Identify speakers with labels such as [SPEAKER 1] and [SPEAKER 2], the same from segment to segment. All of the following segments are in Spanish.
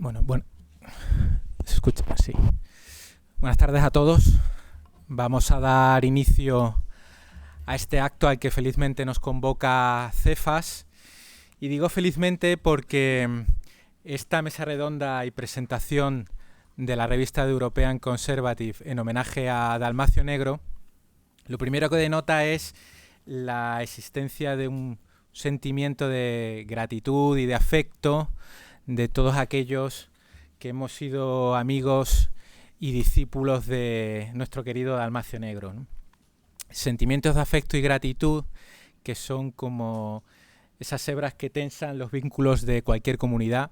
[SPEAKER 1] Bueno, se escucha, sí. Buenas tardes a todos. Vamos a dar inicio a este acto al que felizmente nos convoca Cefas. Y digo felizmente porque esta mesa redonda y presentación de la revista The European Conservative en homenaje a Dalmacio Negro, lo primero que denota es la existencia de un sentimiento de gratitud y de afecto de todos aquellos que hemos sido amigos y discípulos de nuestro querido Dalmacio Negro, ¿no? Sentimientos de afecto y gratitud que son como esas hebras que tensan los vínculos de cualquier comunidad,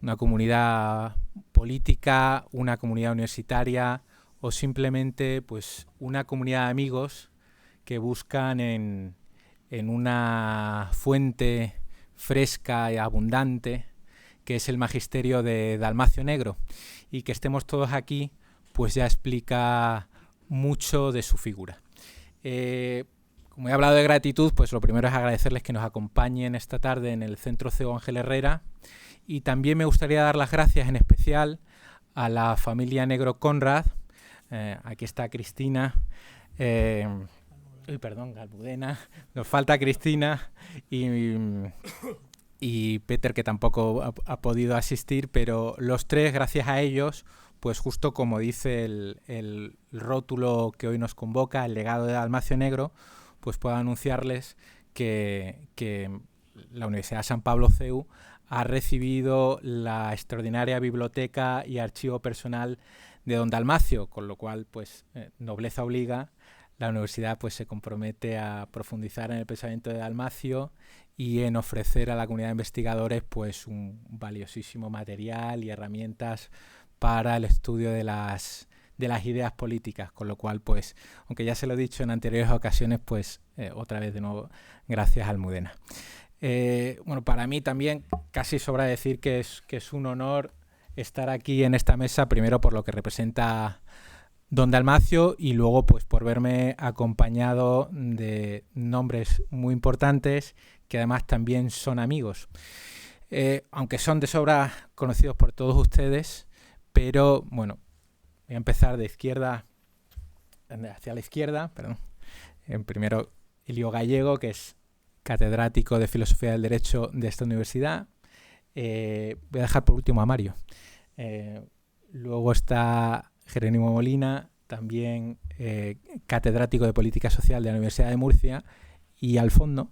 [SPEAKER 1] una comunidad política, una comunidad universitaria o simplemente pues una comunidad de amigos que buscan en una fuente fresca y abundante que es el magisterio de Dalmacio Negro, y que estemos todos aquí pues ya explica mucho de su figura. Como he hablado de gratitud, pues lo primero es agradecerles que nos acompañen esta tarde en el Centro CEO Ángel Herrera, y también me gustaría dar las gracias en especial a la familia Negro Conrad. Aquí está Cristina, Almudena, nos falta Cristina y Peter, que tampoco ha podido asistir, pero los tres, gracias a ellos, pues justo como dice el rótulo que hoy nos convoca, el legado de Dalmacio Negro, pues puedo anunciarles que la Universidad de San Pablo CEU ha recibido la extraordinaria biblioteca y archivo personal de don Dalmacio, con lo cual, pues, nobleza obliga, la universidad pues se compromete a profundizar en el pensamiento de Dalmacio y en ofrecer a la comunidad de investigadores pues un valiosísimo material y herramientas para el estudio de las ideas políticas, con lo cual, pues, aunque ya se lo he dicho en anteriores ocasiones, pues otra vez de nuevo, gracias Almudena. Bueno, para mí también casi sobra decir que es un honor estar aquí en esta mesa, primero por lo que representa don Dalmacio y luego pues por verme acompañado de nombres muy importantes que además también son amigos, aunque son de sobra conocidos por todos ustedes, pero bueno, voy a empezar de izquierda hacia la izquierda, perdón. Primero Elio Gallego, que es catedrático de Filosofía del Derecho de esta universidad. Voy a dejar por último a Mario. Luego está Jerónimo Molina, también catedrático de Política Social de la Universidad de Murcia, y al fondo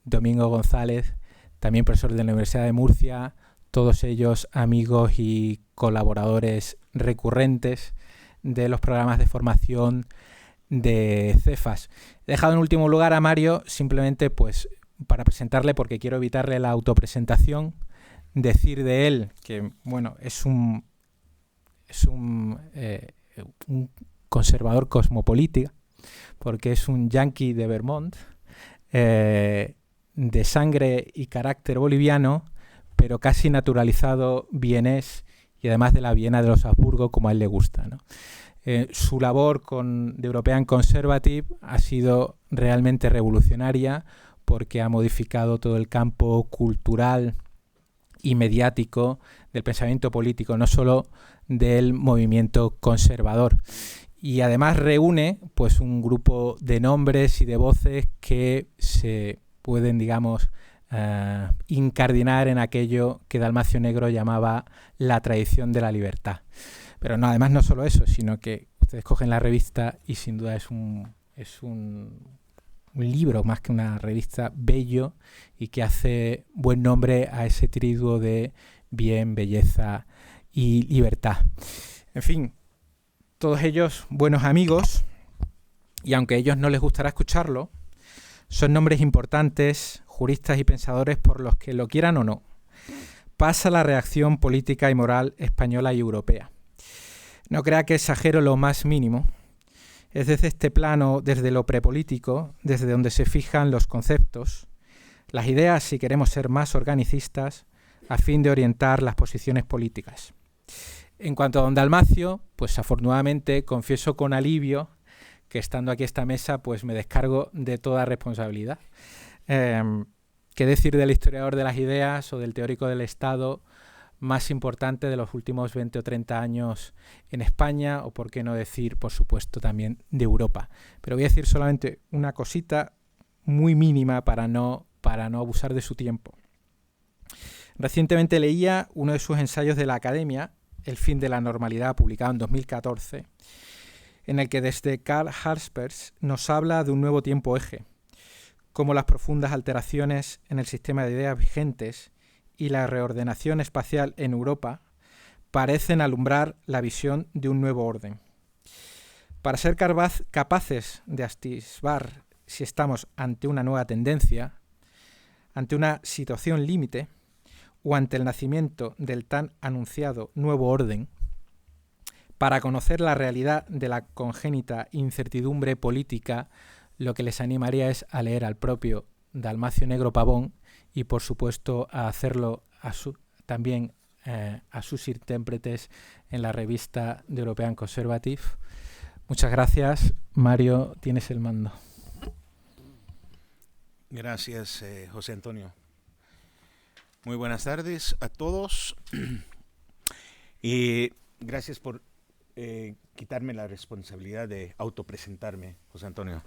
[SPEAKER 1] Domingo González, también profesor de la Universidad de Murcia, todos ellos amigos y colaboradores recurrentes de los programas de formación de Cefas. He dejado en último lugar a Mario simplemente pues para presentarle, porque quiero evitarle la autopresentación, decir de él que bueno, es un conservador cosmopolita, porque es un yanqui de Vermont, de sangre y carácter boliviano, pero casi naturalizado vienés, y además de la Viena de los Habsburgo, como a él le gusta, ¿no? Su labor con The European Conservative ha sido realmente revolucionaria, porque ha modificado todo el campo cultural y mediático del pensamiento político, no solo del movimiento conservador. Y además reúne pues un grupo de nombres y de voces que se pueden, digamos, incardinar en aquello que Dalmacio Negro llamaba la tradición de la libertad. Pero no, además no solo eso, sino que ustedes cogen la revista y sin duda es un libro más que una revista bello y que hace buen nombre a ese triduo de bien, belleza y libertad. En fin, todos ellos buenos amigos, y aunque a ellos no les gustará escucharlo, son nombres importantes, juristas y pensadores por los que, lo quieran o no, pasa la reacción política y moral española y europea. No crea que exagero lo más mínimo. Es desde este plano, desde lo prepolítico, desde donde se fijan los conceptos, las ideas, si queremos ser más organicistas, a fin de orientar las posiciones políticas. En cuanto a don Dalmacio, pues afortunadamente confieso con alivio que estando aquí a esta mesa pues me descargo de toda responsabilidad. ¿Qué decir del historiador de las ideas o del teórico del Estado más importante de los últimos 20 o 30 años en España, o por qué no decir, por supuesto, también de Europa. Pero voy a decir solamente una cosita muy mínima para no abusar de su tiempo. Recientemente leía uno de sus ensayos de la Academia, El fin de la normalidad, publicado en 2014, en el que desde Karl Jaspers nos habla de un nuevo tiempo eje, como las profundas alteraciones en el sistema de ideas vigentes y la reordenación espacial en Europa parecen alumbrar la visión de un nuevo orden. Para ser capaces de atisbar si estamos ante una nueva tendencia, ante una situación límite o ante el nacimiento del tan anunciado nuevo orden, para conocer la realidad de la congénita incertidumbre política, lo que les animaría es a leer al propio Dalmacio Negro Pavón y, por supuesto, a hacerlo también a sus intérpretes en la revista The European Conservative. Muchas gracias. Mario, tienes el mando.
[SPEAKER 2] Gracias, José Antonio. Muy buenas tardes a todos. Y gracias por quitarme la responsabilidad de autopresentarme, José Antonio.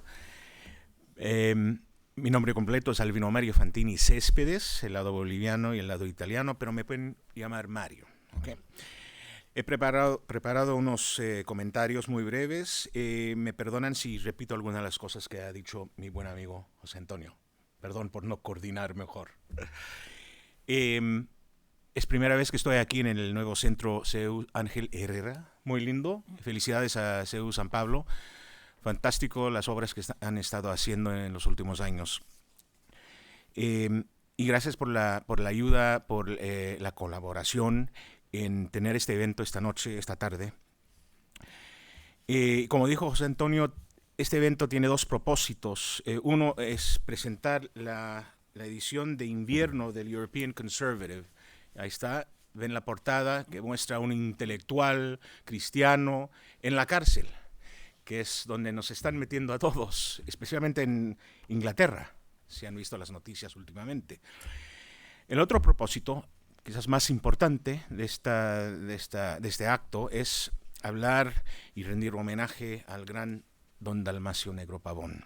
[SPEAKER 2] Mi nombre completo es Albino Mario Fantini Céspedes, el lado boliviano y el lado italiano, pero me pueden llamar Mario. ¿Okay? He preparado unos comentarios muy breves. Me perdonan si repito algunas de las cosas que ha dicho mi buen amigo José Antonio. Perdón por no coordinar mejor. Es primera vez que estoy aquí en el nuevo centro CEU Ángel Herrera. Muy lindo. Felicidades a CEU San Pablo. Fantástico las obras que han estado haciendo en los últimos años. Y gracias por la ayuda, por la colaboración en tener este evento esta noche, esta tarde. Como dijo José Antonio, este evento tiene dos propósitos. Uno es presentar la edición de invierno del European Conservative. Ahí está, ven la portada que muestra a un intelectual cristiano en la cárcel, que es donde nos están metiendo a todos, especialmente en Inglaterra, si han visto las noticias últimamente. El otro propósito, quizás más importante de este acto, es hablar y rendir homenaje al gran don Dalmacio Negro Pavón.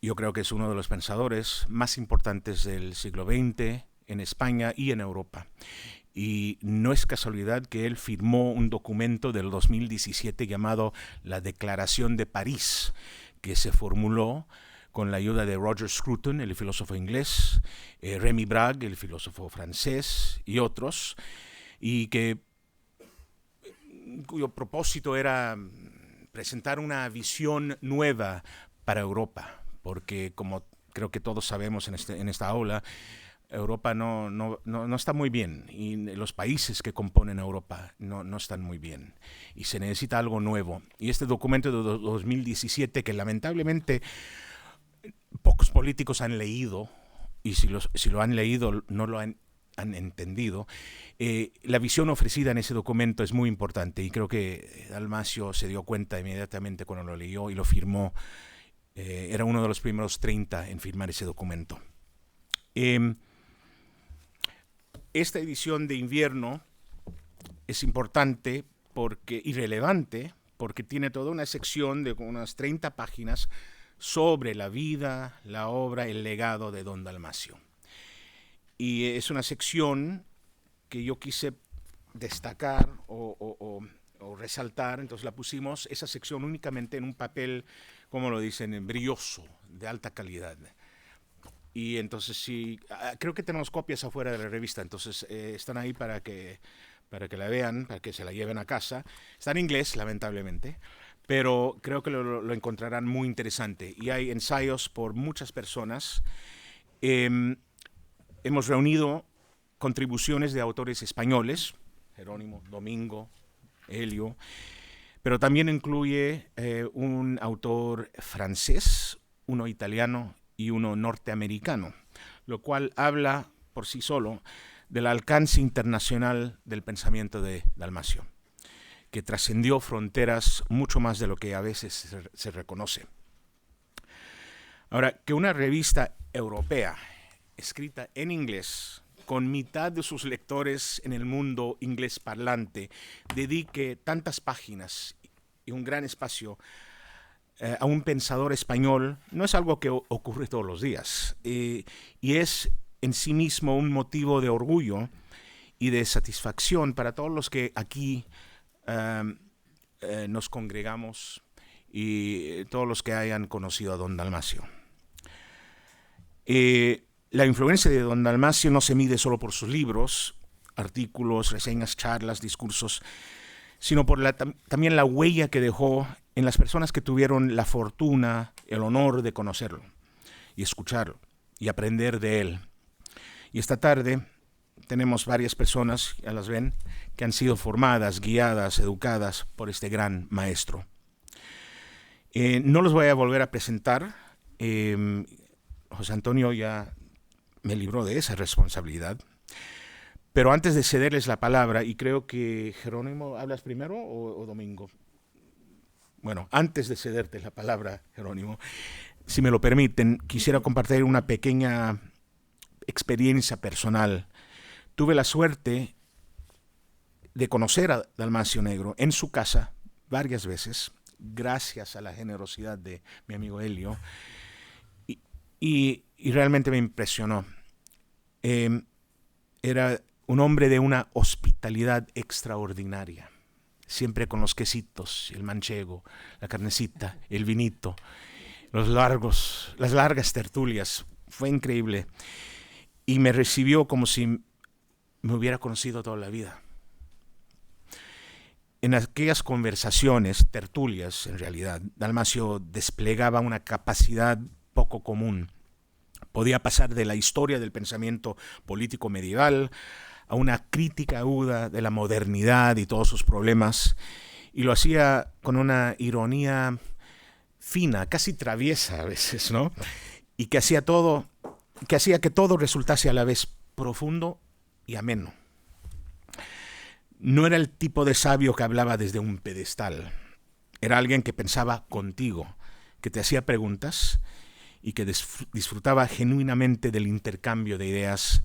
[SPEAKER 2] Yo creo que es uno de los pensadores más importantes del siglo XX en España y en Europa. Y no es casualidad que él firmó un documento del 2017 llamado la Declaración de París, que se formuló con la ayuda de Roger Scruton, el filósofo inglés, Rémi Brague, el filósofo francés, y otros, y cuyo propósito era presentar una visión nueva para Europa, porque como creo que todos sabemos en esta aula, Europa no está muy bien, y los países que componen Europa no están muy bien, y se necesita algo nuevo. Y este documento de 2017, que lamentablemente pocos políticos han leído, y si lo han leído no lo han entendido, la visión ofrecida en ese documento es muy importante, y creo que Dalmacio se dio cuenta inmediatamente cuando lo leyó y lo firmó. Era uno de los primeros 30 en firmar ese documento. Esta edición de invierno es importante y relevante porque tiene toda una sección de unas 30 páginas sobre la vida, la obra, el legado de don Dalmacio. Y es una sección que yo quise destacar o resaltar, entonces la pusimos, esa sección únicamente en un papel, como lo dicen, brilloso, de alta calidad. Y entonces sí, creo que tenemos copias afuera de la revista, entonces están ahí para que la vean, para que se la lleven a casa. Está en inglés, lamentablemente, pero creo que lo encontrarán muy interesante. Y hay ensayos por muchas personas. Hemos reunido contribuciones de autores españoles, Jerónimo, Domingo, Helio, pero también incluye un autor francés, uno italiano y uno norteamericano, lo cual habla por sí solo del alcance internacional del pensamiento de Dalmacio, que trascendió fronteras mucho más de lo que a veces se reconoce. Ahora, que una revista europea escrita en inglés con mitad de sus lectores en el mundo inglés parlante, dedique tantas páginas y un gran espacio a un pensador español, no es algo que ocurre todos los días. Y es en sí mismo un motivo de orgullo y de satisfacción para todos los que aquí nos congregamos y todos los que hayan conocido a don Dalmacio. La influencia de don Dalmacio no se mide solo por sus libros, artículos, reseñas, charlas, discursos, sino por también la huella que dejó en las personas que tuvieron la fortuna, el honor de conocerlo y escucharlo y aprender de él. Y esta tarde tenemos varias personas, ya las ven, que han sido formadas, guiadas, educadas por este gran maestro. No los voy a volver a presentar. José Antonio ya me libró de esa responsabilidad. Pero antes de cederles la palabra, y creo que Jerónimo, ¿hablas primero o Domingo? Bueno, antes de cederte la palabra, Jerónimo, si me lo permiten, quisiera compartir una pequeña experiencia personal. Tuve la suerte de conocer a Dalmacio Negro en su casa varias veces, gracias a la generosidad de mi amigo Helio, y realmente me impresionó. Era un hombre de una hospitalidad extraordinaria, siempre con los quesitos, el manchego, la carnecita, el vinito, las largas tertulias. Fue increíble. Y me recibió como si me hubiera conocido toda la vida. En aquellas conversaciones, tertulias en realidad, Dalmacio desplegaba una capacidad poco común. Podía pasar de la historia del pensamiento político medieval a una crítica aguda de la modernidad y todos sus problemas, y lo hacía con una ironía fina, casi traviesa a veces, ¿no? Y que hacía que todo resultase a la vez profundo y ameno. No era el tipo de sabio que hablaba desde un pedestal. Era alguien que pensaba contigo, que te hacía preguntas y que disfrutaba genuinamente del intercambio de ideas,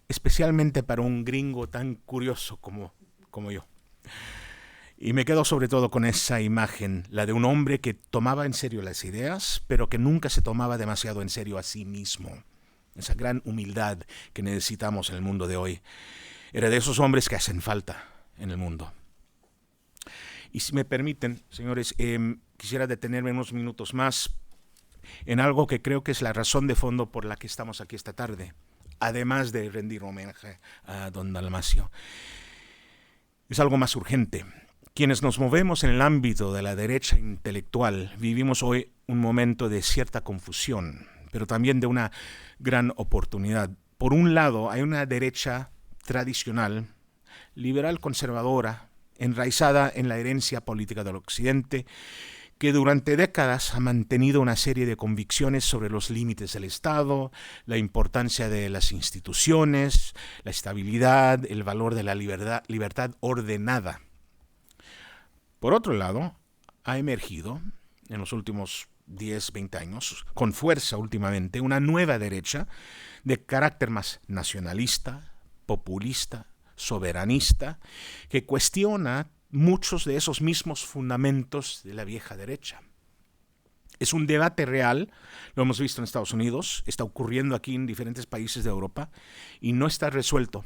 [SPEAKER 2] especialmente para un gringo tan curioso como yo. Y me quedo sobre todo con esa imagen, la de un hombre que tomaba en serio las ideas, pero que nunca se tomaba demasiado en serio a sí mismo. Esa gran humildad que necesitamos en el mundo de hoy. Era de esos hombres que hacen falta en el mundo. Y si me permiten, señores, quisiera detenerme unos minutos más en algo que creo que es la razón de fondo por la que estamos aquí esta tarde, además de rendir homenaje a don Dalmacio. Es algo más urgente. Quienes nos movemos en el ámbito de la derecha intelectual vivimos hoy un momento de cierta confusión, pero también de una gran oportunidad. Por un lado, hay una derecha tradicional, liberal conservadora, enraizada en la herencia política del Occidente, que durante décadas ha mantenido una serie de convicciones sobre los límites del Estado, la importancia de las instituciones, la estabilidad, el valor de la libertad ordenada. Por otro lado, ha emergido en los últimos 10, 20 años, con fuerza últimamente, una nueva derecha de carácter más nacionalista, populista, soberanista, que cuestiona muchos de esos mismos fundamentos de la vieja derecha. Es un debate real, lo hemos visto en Estados Unidos, está ocurriendo aquí en diferentes países de Europa y no está resuelto.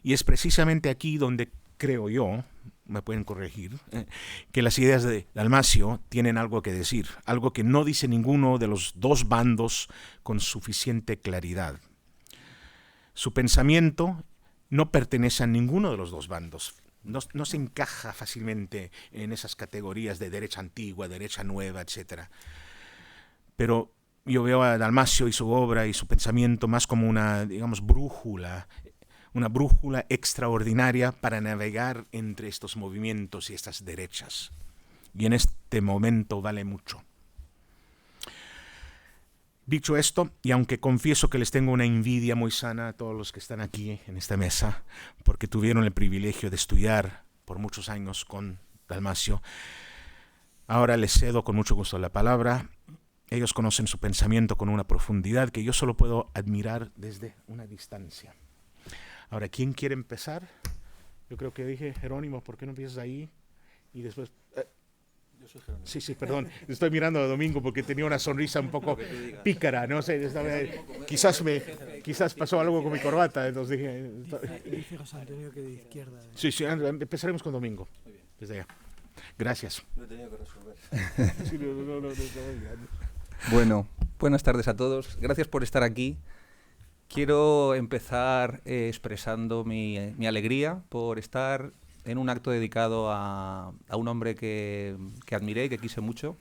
[SPEAKER 2] Y es precisamente aquí donde creo yo, me pueden corregir, que las ideas de Dalmacio tienen algo que decir, algo que no dice ninguno de los dos bandos con suficiente claridad. Su pensamiento no pertenece a ninguno de los dos bandos. No se encaja fácilmente en esas categorías de derecha antigua, derecha nueva, etc. Pero yo veo a Dalmacio y su obra y su pensamiento más como una, digamos, brújula extraordinaria para navegar entre estos movimientos y estas derechas. Y en este momento vale mucho. Dicho esto, y aunque confieso que les tengo una envidia muy sana a todos los que están aquí en esta mesa, porque tuvieron el privilegio de estudiar por muchos años con Dalmacio, ahora les cedo con mucho gusto la palabra. Ellos conocen su pensamiento con una profundidad que yo solo puedo admirar desde una distancia. Ahora, ¿quién quiere empezar? Yo creo que dije, Jerónimo, ¿por qué no empiezas ahí? Y después...
[SPEAKER 3] Yo soy Jerónimo.
[SPEAKER 2] Sí, perdón. Estoy mirando a Domingo porque tenía una sonrisa un poco pícara, no sé. Quizás pasó algo con mi corbata, entonces dije...
[SPEAKER 4] Dice José Antonio que de izquierda.
[SPEAKER 2] Sí, empezaremos con Domingo. Desde allá. Gracias.
[SPEAKER 3] Lo he tenido que resolver.
[SPEAKER 2] Sí,
[SPEAKER 5] Bueno, buenas tardes a todos. Gracias por estar aquí. Quiero empezar expresando mi alegría por estar en un acto dedicado a un hombre que admiré y que quise mucho,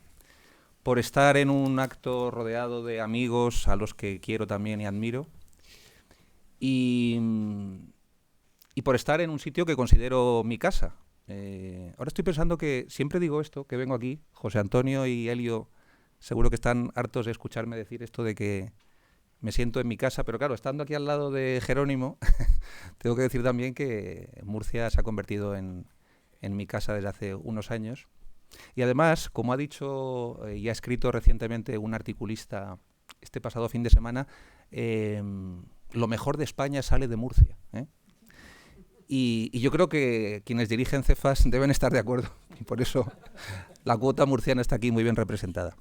[SPEAKER 5] por estar en un acto rodeado de amigos a los que quiero también y admiro, y por estar en un sitio que considero mi casa. Ahora estoy pensando que siempre digo esto, que vengo aquí, José Antonio y Elio seguro que están hartos de escucharme decir esto de que me siento en mi casa, pero claro, estando aquí al lado de Jerónimo, tengo que decir también que Murcia se ha convertido en mi casa desde hace unos años. Y además, como ha dicho y ha escrito recientemente un articulista este pasado fin de semana, lo mejor de España sale de Murcia, ¿eh? Y yo creo que quienes dirigen Cefas deben estar de acuerdo, y por eso la cuota murciana está aquí muy bien representada.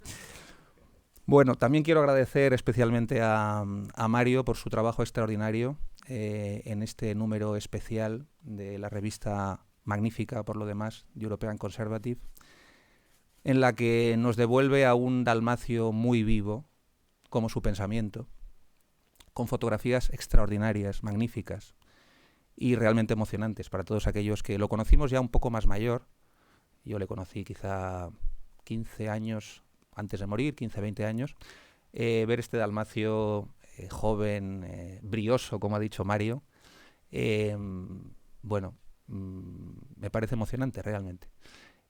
[SPEAKER 5] Bueno, también quiero agradecer especialmente a Mario por su trabajo extraordinario en este número especial de la revista magnífica, por lo demás, European Conservative, en la que nos devuelve a un Dalmacio muy vivo, como su pensamiento, con fotografías extraordinarias, magníficas y realmente emocionantes para todos aquellos que lo conocimos ya un poco más mayor. Yo le conocí quizá 15 años antes de morir, 15, 20 años, ver este Dalmacio joven, brioso, como ha dicho Mario, bueno, me parece emocionante realmente.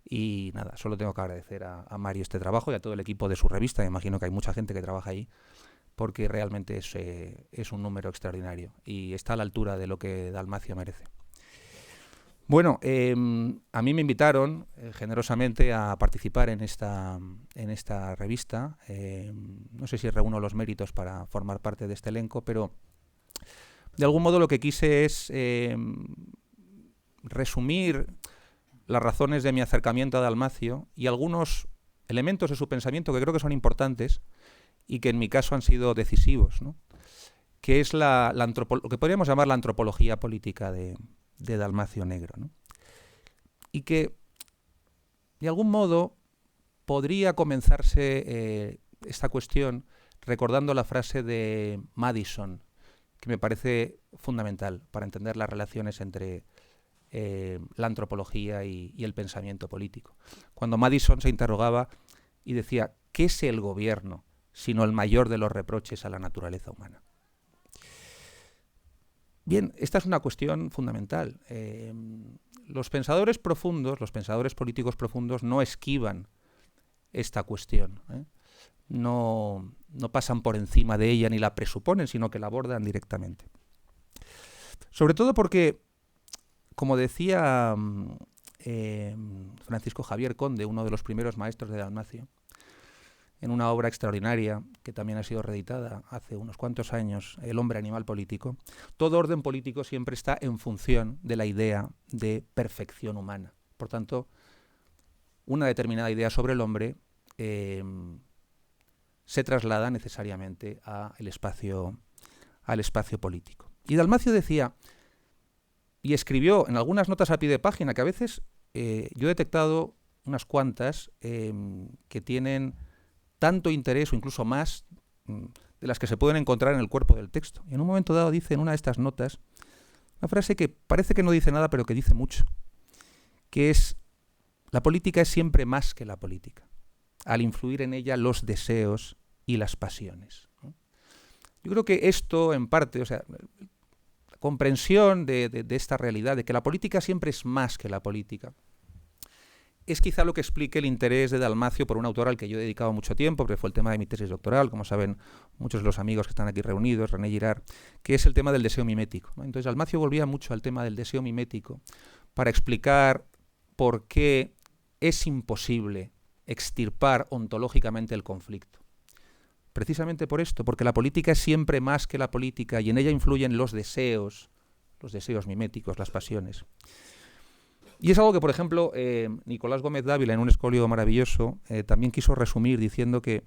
[SPEAKER 5] Y nada, solo tengo que agradecer a Mario este trabajo y a todo el equipo de su revista. Me imagino que hay mucha gente que trabaja ahí, porque realmente es un número extraordinario y está a la altura de lo que Dalmacio merece. Bueno, a mí me invitaron generosamente a participar en esta revista. No sé si reúno los méritos para formar parte de este elenco, pero de algún modo lo que quise es resumir las razones de mi acercamiento a Dalmacio y algunos elementos de su pensamiento que creo que son importantes y que en mi caso han sido decisivos, ¿no? Que es lo que podríamos llamar la antropología política de Dalmacio Negro, ¿no? Y que de algún modo podría comenzarse esta cuestión recordando la frase de Madison, que me parece fundamental para entender las relaciones entre la antropología y el pensamiento político. Cuando Madison se interrogaba y decía, ¿qué es el gobierno sino el mayor de los reproches a la naturaleza humana? Bien, esta es una cuestión fundamental. Los pensadores profundos, los pensadores políticos profundos no esquivan esta cuestión, ¿eh? No pasan por encima de ella ni la presuponen, sino que la abordan directamente. Sobre todo porque, como decía Francisco Javier Conde, uno de los primeros maestros de Dalmacio, en una obra extraordinaria que también ha sido reeditada hace unos cuantos años, El hombre animal político, todo orden político siempre está en función de la idea de perfección humana. Por tanto, una determinada idea sobre el hombre se traslada necesariamente al espacio político. Y Dalmacio decía, y escribió en algunas notas a pie de página, que a veces yo he detectado unas cuantas que tienen tanto interés o incluso más de las que se pueden encontrar en el cuerpo del texto. Y en un momento dado dice en una de estas notas una frase que parece que no dice nada, pero que dice mucho, que es: la política es siempre más que la política, al influir en ella los deseos y las pasiones, ¿no? Yo creo que esto, en parte, o sea, la comprensión de esta realidad, de que la política siempre es más que la política, es quizá lo que explique el interés de Dalmacio por un autor al que yo he dedicado mucho tiempo, porque fue el tema de mi tesis doctoral, como saben muchos de los amigos que están aquí reunidos, René Girard, que es el tema del deseo mimético, ¿no? Entonces Dalmacio volvía mucho al tema del deseo mimético para explicar por qué es imposible extirpar ontológicamente el conflicto. Precisamente por esto, porque la política es siempre más que la política y en ella influyen los deseos los deseos miméticos, las pasiones. Y es algo que, por ejemplo, Nicolás Gómez Dávila, en un escolio maravilloso, también quiso resumir diciendo que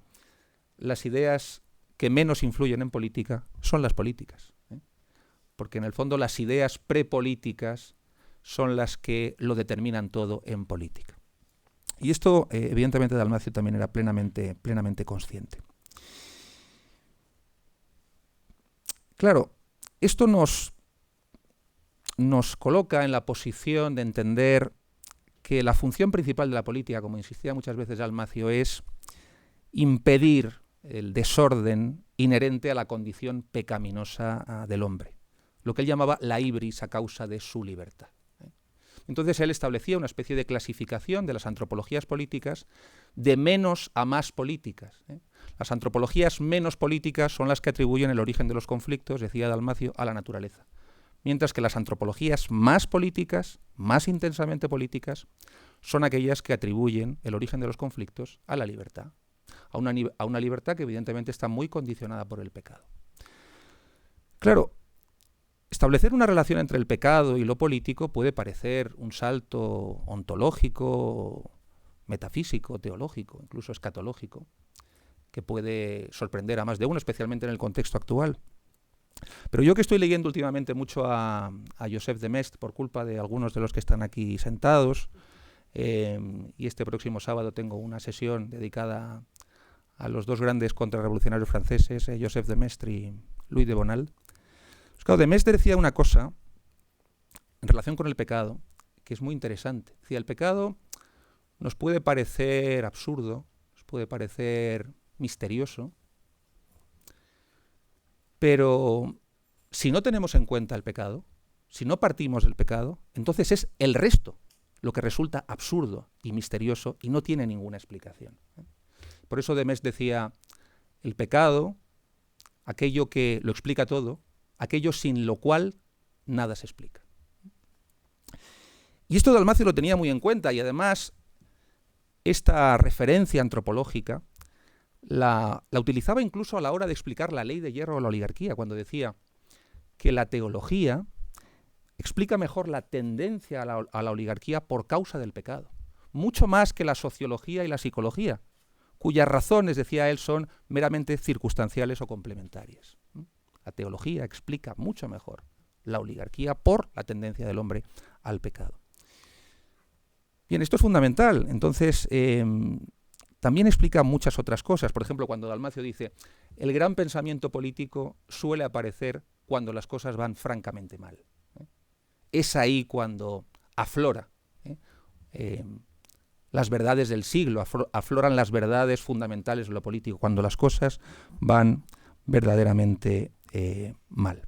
[SPEAKER 5] las ideas que menos influyen en política son las políticas, porque en el fondo las ideas prepolíticas son las que lo determinan todo en política. Y esto, evidentemente, Dalmacio también era plenamente consciente. Claro, esto nos coloca en la posición de entender que la función principal de la política, como insistía muchas veces Dalmacio, es impedir el desorden inherente a la condición pecaminosa del hombre, lo que él llamaba la ibris a causa de su libertad. Entonces él establecía una especie de clasificación de las antropologías políticas de menos a más políticas. Las antropologías menos políticas son las que atribuyen el origen de los conflictos, decía Dalmacio, a la naturaleza, mientras que las antropologías más políticas, más intensamente políticas, son aquellas que atribuyen el origen de los conflictos a la libertad, a una libertad que evidentemente está muy condicionada por el pecado. Claro, establecer una relación entre el pecado y lo político puede parecer un salto ontológico, metafísico, teológico, incluso escatológico, que puede sorprender a más de uno, especialmente en el contexto actual. Pero yo, que estoy leyendo últimamente mucho a Joseph de Maistre por culpa de algunos de los que están aquí sentados, y este próximo sábado tengo una sesión dedicada a los dos grandes contrarrevolucionarios franceses, Joseph de Maistre y Louis de Bonald. Pues claro, de Maistre decía una cosa en relación con el pecado que es muy interesante. Decía, el pecado nos puede parecer absurdo, nos puede parecer misterioso, pero si no tenemos en cuenta el pecado, si no partimos del pecado, entonces es el resto lo que resulta absurdo y misterioso y no tiene ninguna explicación. Por eso de Maistre decía, el pecado, aquello que lo explica todo, aquello sin lo cual nada se explica. Y esto Dalmacio lo tenía muy en cuenta, y además esta referencia antropológica la utilizaba incluso a la hora de explicar la ley de hierro o la oligarquía, cuando decía que la teología explica mejor la tendencia a la oligarquía por causa del pecado, mucho más que la sociología y la psicología, cuyas razones, decía él, son meramente circunstanciales o complementarias. La teología explica mucho mejor la oligarquía por la tendencia del hombre al pecado. Bien, esto es fundamental. Entonces, también explica muchas otras cosas. Por ejemplo, cuando Dalmacio dice, el gran pensamiento político suele aparecer cuando las cosas van francamente mal. Es ahí cuando aflora las verdades del siglo, afloran las verdades fundamentales de lo político, cuando las cosas van verdaderamente mal.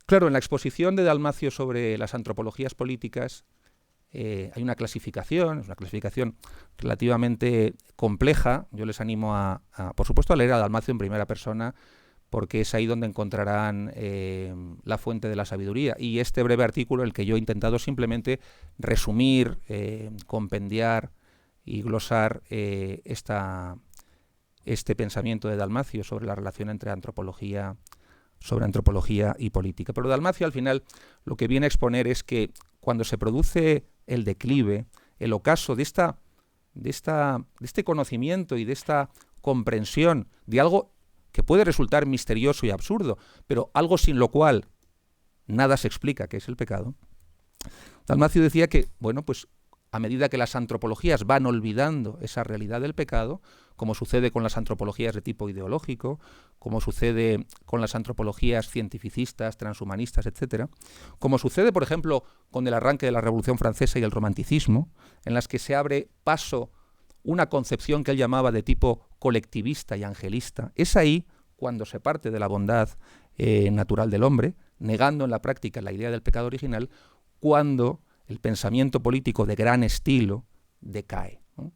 [SPEAKER 5] Claro, en la exposición de Dalmacio sobre las antropologías políticas hay una clasificación, es una clasificación relativamente compleja. Yo les animo por supuesto, a leer a Dalmacio en primera persona, porque es ahí donde encontrarán la fuente de la sabiduría. Y este breve artículo, el que yo he intentado simplemente resumir, compendiar y glosar este pensamiento de Dalmacio sobre la relación entre antropología y política. Pero Dalmacio, al final, lo que viene a exponer es que cuando se produce el declive, el ocaso de este conocimiento y de esta comprensión de algo que puede resultar misterioso y absurdo, pero algo sin lo cual nada se explica, que es el pecado, Dalmacio decía que, bueno, pues a medida que las antropologías van olvidando esa realidad del pecado, como sucede con las antropologías de tipo ideológico, como sucede con las antropologías cientificistas, transhumanistas, etcétera, como sucede, por ejemplo, con el arranque de la Revolución Francesa y el Romanticismo, en las que se abre paso una concepción que él llamaba de tipo colectivista y angelista, es ahí cuando se parte de la bondad natural del hombre, negando en la práctica la idea del pecado original, cuando el pensamiento político de gran estilo decae, ¿no?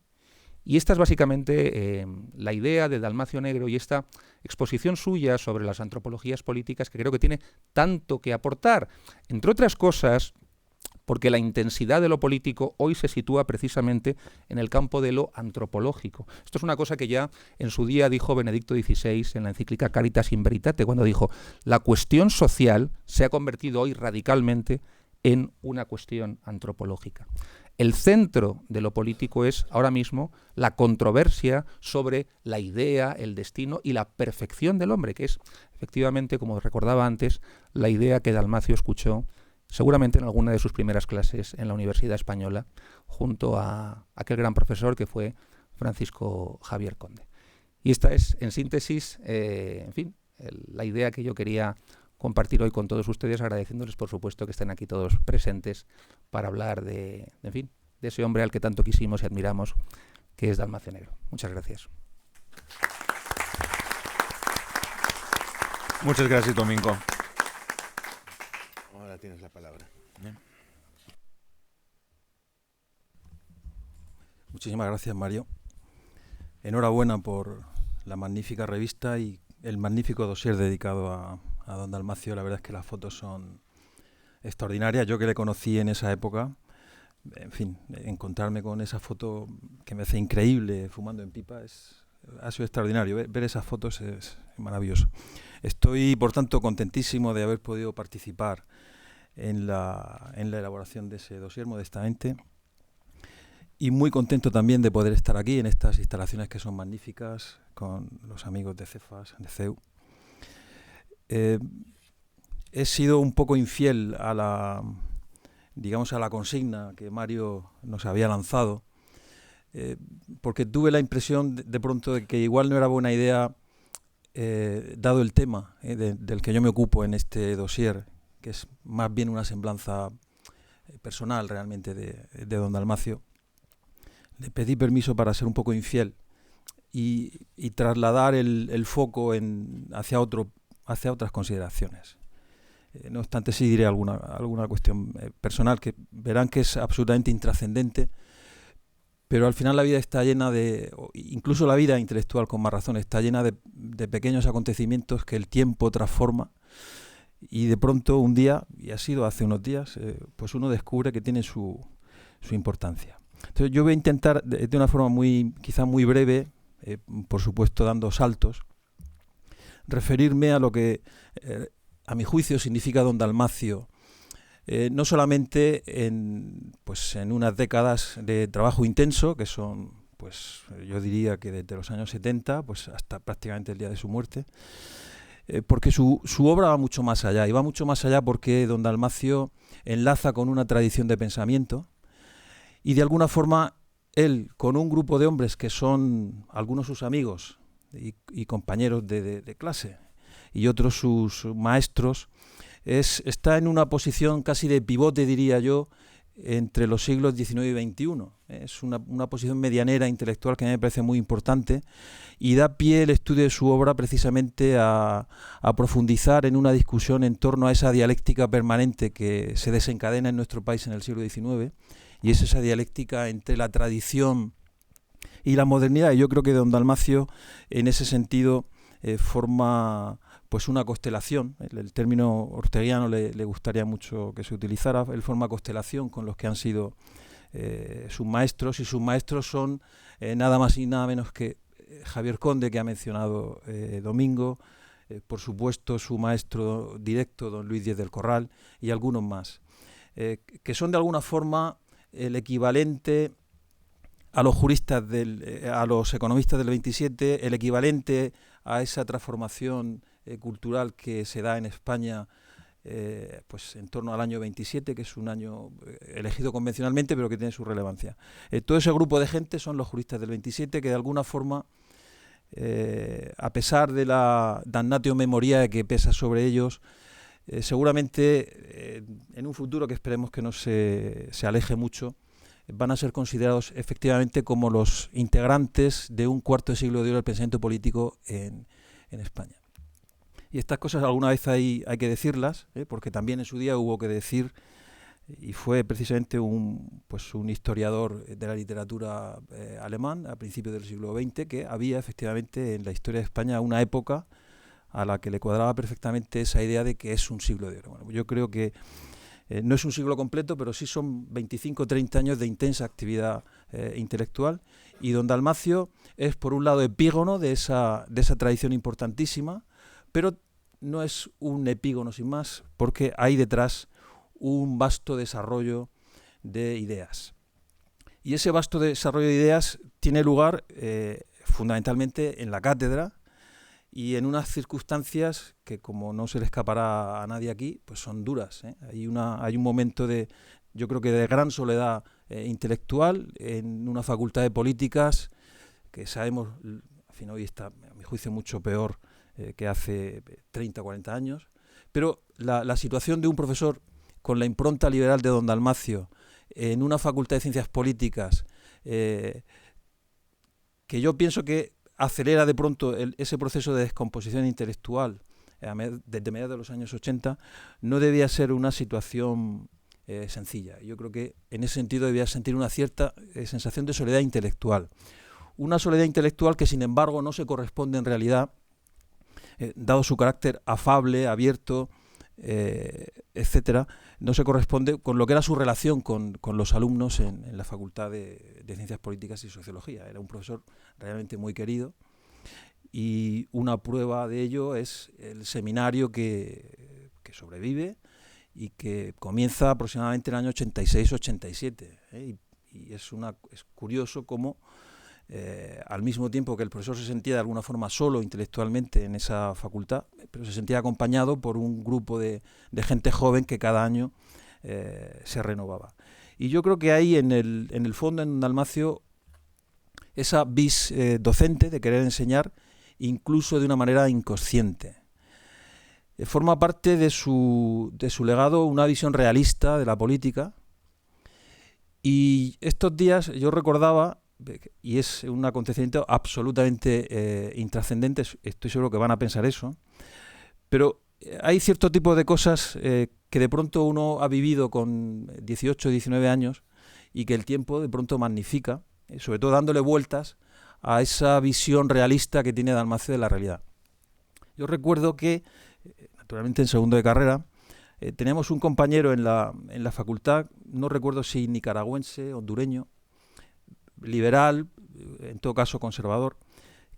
[SPEAKER 5] Y esta es básicamente la idea de Dalmacio Negro y esta exposición suya sobre las antropologías políticas, que creo que tiene tanto que aportar, entre otras cosas, porque la intensidad de lo político hoy se sitúa precisamente en el campo de lo antropológico. Esto es una cosa que ya en su día dijo Benedicto XVI en la encíclica Caritas in Veritate, cuando dijo: la cuestión social se ha convertido hoy radicalmente en una cuestión antropológica. El centro de lo político es ahora mismo la controversia sobre la idea, el destino y la perfección del hombre, que es efectivamente, como recordaba antes, la idea que Dalmacio escuchó seguramente en alguna de sus primeras clases en la Universidad Española, junto a aquel gran profesor que fue Francisco Javier Conde. Y esta es, en síntesis, en fin, la idea que yo quería compartir hoy con todos ustedes, agradeciéndoles, por supuesto, que estén aquí todos presentes para hablar en fin, de ese hombre al que tanto quisimos y admiramos, que es Dalmacio Negro. Muchas gracias.
[SPEAKER 2] Muchas gracias, Domingo. Ahora tienes la palabra.
[SPEAKER 3] Muchísimas gracias, Mario. Enhorabuena por la magnífica revista y el magnífico dossier dedicado a don Dalmacio. La verdad es que las fotos son extraordinarias. Yo que le conocí en esa época, en fin, encontrarme con esa foto que me hace increíble fumando en pipa ha sido extraordinario. Ver esas fotos es maravilloso. Estoy, por tanto, contentísimo de haber podido participar en la elaboración de ese dossier, modestamente. Y muy contento también de poder estar aquí en estas instalaciones que son magníficas, con los amigos de Cefas, de CEU. He sido un poco infiel a la consigna que Mario nos había lanzado, porque tuve la impresión de pronto de que igual no era buena idea, dado el tema del que yo me ocupo en este dossier, que es más bien una semblanza personal realmente de don Dalmacio. Le pedí permiso para ser un poco infiel y trasladar el foco hacia otras consideraciones. No obstante, sí diré alguna cuestión personal que verán que es absolutamente intrascendente, pero al final la vida está llena incluso la vida intelectual con más razón, está llena de pequeños acontecimientos que el tiempo transforma, y de pronto un día, y ha sido hace unos días, pues uno descubre que tiene su importancia. Entonces yo voy a intentar, de una forma quizá muy breve, por supuesto dando saltos, referirme a lo que a mi juicio significa don Dalmacio, no solamente en unas décadas de trabajo intenso, que son, pues yo diría que desde los años 70 pues hasta prácticamente el día de su muerte, porque su obra va mucho más allá, y va mucho más allá porque don Dalmacio enlaza con una tradición de pensamiento, y de alguna forma él, con un grupo de hombres que son algunos sus amigos y compañeros de clase, y otros sus maestros, está en una posición casi de pivote, diría yo, entre los siglos XIX y XXI. Es una posición medianera intelectual que a mí me parece muy importante, y da pie el estudio de su obra precisamente a profundizar en una discusión en torno a esa dialéctica permanente que se desencadena en nuestro país en el siglo XIX, y es esa dialéctica entre la tradición y la modernidad. Y yo creo que don Dalmacio, en ese sentido, forma pues una constelación. El término orteguiano le gustaría mucho que se utilizara. Él forma constelación con los que han sido sus maestros, y sus maestros son nada más y nada menos que Javier Conde, que ha mencionado Domingo, por supuesto su maestro directo, don Luis Díez del Corral, y algunos más, que son de alguna forma el equivalente a los juristas, a los economistas del 27, el equivalente a esa transformación cultural que se da en España pues en torno al año 27, que es un año elegido convencionalmente, pero que tiene su relevancia. Todo ese grupo de gente son los juristas del 27, que de alguna forma, a pesar de la damnatio memoriae que pesa sobre ellos, seguramente en un futuro que esperemos que no se aleje mucho, van a ser considerados efectivamente como los integrantes de un cuarto de siglo de oro del pensamiento político en España. Y estas cosas alguna vez hay que decirlas, porque también en su día hubo que decir, y fue precisamente un historiador de la literatura alemán a principios del siglo XX, que había efectivamente en la historia de España una época a la que le cuadraba perfectamente esa idea de que es un siglo de oro. Bueno, yo creo que No es un siglo completo, pero sí son 25 o 30 años de intensa actividad intelectual. Y don Dalmacio es, por un lado, epígono de esa tradición importantísima, pero no es un epígono sin más, porque hay detrás un vasto desarrollo de ideas. Y ese vasto desarrollo de ideas tiene lugar fundamentalmente en la cátedra y en unas circunstancias que, como no se le escapará a nadie aquí, pues son duras. Hay un momento yo creo que de gran soledad intelectual en una facultad de políticas que sabemos, en fin, hoy está, a mi juicio, mucho peor que hace 30 o 40 años. Pero la situación de un profesor con la impronta liberal de don Dalmacio en una facultad de ciencias políticas que yo pienso que acelera de pronto ese proceso de descomposición intelectual desde mediados de los años 80, no debía ser una situación sencilla. Yo creo que en ese sentido debía sentir una cierta sensación de soledad intelectual. Una soledad intelectual que, sin embargo, no se corresponde en realidad, dado su carácter afable, abierto, etcétera, no se corresponde con lo que era su relación con los alumnos en la Facultad de Ciencias Políticas y Sociología. Era un profesor realmente muy querido, y una prueba de ello es el seminario que sobrevive y que comienza aproximadamente en el año 86-87. Y es curioso cómo al mismo tiempo que el profesor se sentía de alguna forma solo intelectualmente en esa facultad, pero se sentía acompañado por un grupo de gente joven que cada año se renovaba. Y yo creo que ahí en el fondo, en Dalmacio, esa vis docente de querer enseñar, incluso de una manera inconsciente. Forma parte de su legado una visión realista de la política, y estos días yo recordaba, y es un acontecimiento absolutamente intrascendente, estoy seguro que van a pensar eso, pero hay cierto tipo de cosas que de pronto uno ha vivido con 18, 19 años y que el tiempo de pronto magnifica, sobre todo dándole vueltas a esa visión realista que tiene Dalmacio de la realidad. Yo recuerdo que, naturalmente en segundo de carrera, teníamos un compañero en la facultad, no recuerdo si nicaragüense, hondureño, liberal, en todo caso conservador,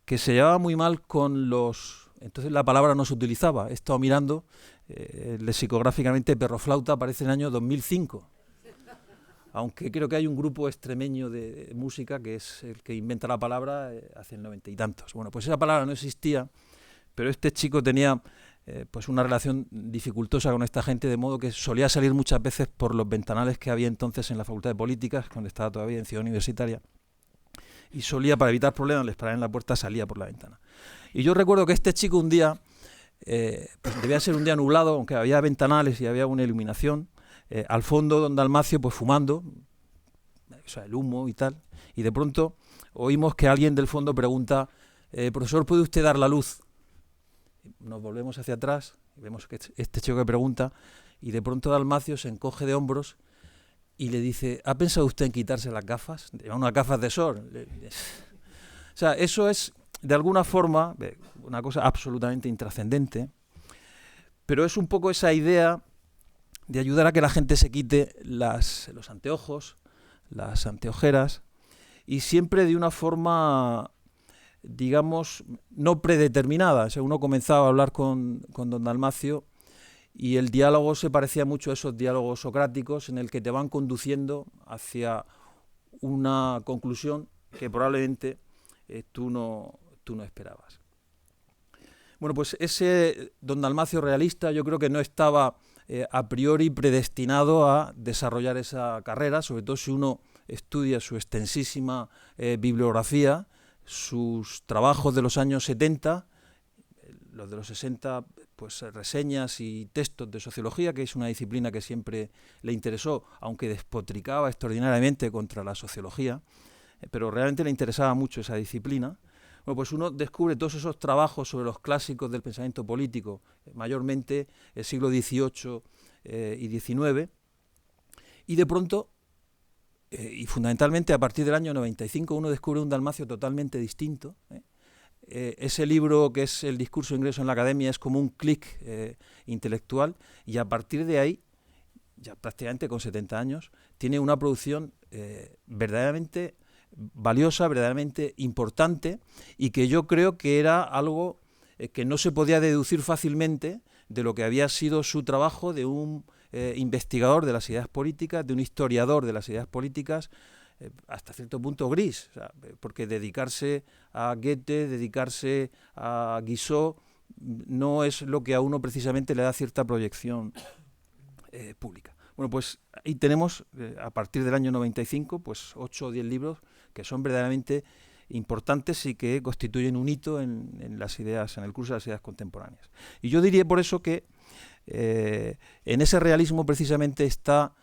[SPEAKER 3] que se llevaba muy mal con los... Entonces la palabra no se utilizaba. He estado mirando, lexicográficamente, perroflauta aparece en el año 2005. Aunque creo que hay un grupo extremeño de música que es el que inventa la palabra hace el 90 y tantos. Bueno, pues esa palabra no existía, pero este chico tenía pues una relación dificultosa con esta gente, de modo que solía salir muchas veces por los ventanales que había entonces en la Facultad de Políticas, cuando estaba todavía en Ciudad Universitaria, y solía, para evitar problemas, les paraban en la puerta, salía por la ventana. Y yo recuerdo que este chico un día, pues debía ser un día nublado, aunque había ventanales y había una iluminación, al fondo don Dalmacio pues fumando, o sea, el humo y tal, y de pronto oímos que alguien del fondo pregunta: profesor, ¿puede usted dar la luz? Nos volvemos hacia atrás y vemos que este chico que pregunta, y de pronto Dalmacio se encoge de hombros y le dice: ¿ha pensado usted en quitarse las gafas? Lleva unas gafas de sol. O sea, eso es de alguna forma una cosa absolutamente intrascendente, pero es un poco esa idea de ayudar a que la gente se quite los anteojos, las anteojeras, y siempre de una forma, digamos, no predeterminada. O sea, uno comenzaba a hablar con don Dalmacio y el diálogo se parecía mucho a esos diálogos socráticos en el que te van conduciendo hacia una conclusión que probablemente tú no esperabas. Bueno, pues ese don Dalmacio realista yo creo que no estaba a priori predestinado a desarrollar esa carrera, sobre todo si uno estudia su extensísima bibliografía, sus trabajos de los años 70, los de los 60, pues reseñas y textos de sociología, que es una disciplina que siempre le interesó, aunque despotricaba extraordinariamente contra la sociología, pero realmente le interesaba mucho esa disciplina. Bueno, pues uno descubre todos esos trabajos sobre los clásicos del pensamiento político, mayormente el siglo XVIII y XIX, y de pronto, y fundamentalmente a partir del año 95, uno descubre un Dalmacio totalmente distinto. Ese libro, que es El discurso de ingreso en la academia, es como un clic intelectual, y a partir de ahí ya prácticamente con 70 años, tiene una producción verdaderamente valiosa, verdaderamente importante, y que yo creo que era algo que no se podía deducir fácilmente de lo que había sido su trabajo de un investigador de las ideas políticas, de un historiador de las ideas políticas, hasta cierto punto gris, o sea, porque dedicarse a Goethe, dedicarse a Guizot, no es lo que a uno precisamente le da cierta proyección pública. Bueno, pues ahí tenemos, a partir del año 95, pues 8 o 10 libros que son verdaderamente importantes y que constituyen un hito en las ideas, en el curso de las ideas contemporáneas. Y yo diría por eso que en ese realismo precisamente está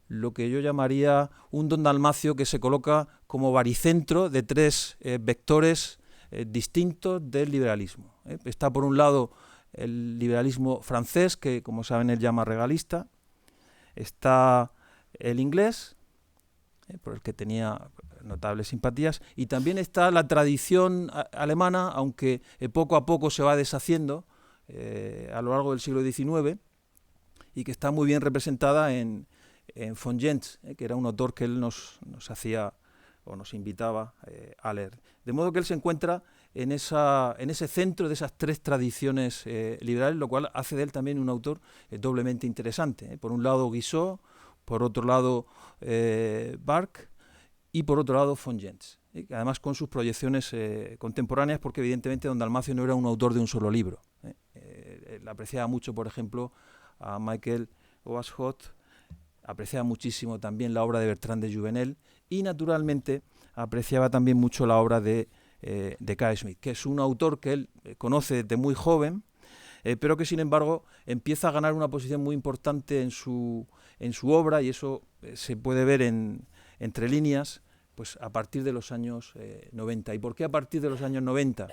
[SPEAKER 3] lo que yo llamaría un Don Dalmacio que se coloca como baricentro de tres vectores distintos del liberalismo. Está por un lado el liberalismo francés, que como saben él llama regalista, está el inglés, por el que tenía notables simpatías, y también está la tradición alemana, aunque poco a poco se va deshaciendo a lo largo del siglo XIX, y que está muy bien representada en von Jentz, que era un autor que él nos hacía o nos invitaba a leer. De modo que él se encuentra en ese centro de esas tres tradiciones liberales, lo cual hace de él también un autor doblemente interesante. Por un lado Guizot, por otro lado Barthes y por otro lado von Jentz. Además con sus proyecciones contemporáneas, porque evidentemente Don Dalmacio no era un autor de un solo libro. Él apreciaba mucho, por ejemplo, a Michael Oakeshott, apreciaba muchísimo también la obra de Bertrand de Jouvenel y naturalmente apreciaba también mucho la obra de Carl Schmitt, que es un autor que él conoce desde muy joven, pero que sin embargo empieza a ganar una posición muy importante en su obra, y eso se puede ver entre líneas pues a partir de los años 90. ¿Y por qué a partir de los años 90?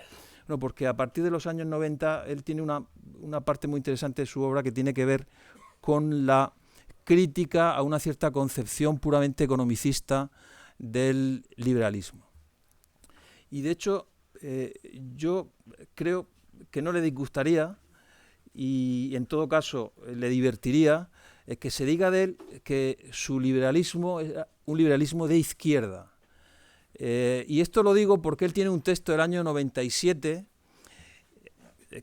[SPEAKER 3] Bueno, porque a partir de los años 90 él tiene una parte muy interesante de su obra que tiene que ver con la crítica a una cierta concepción puramente economicista del liberalismo. Y de hecho, yo creo que no le disgustaría y en todo caso le divertiría que se diga de él que su liberalismo es un liberalismo de izquierda. Y esto lo digo porque él tiene un texto del año 97,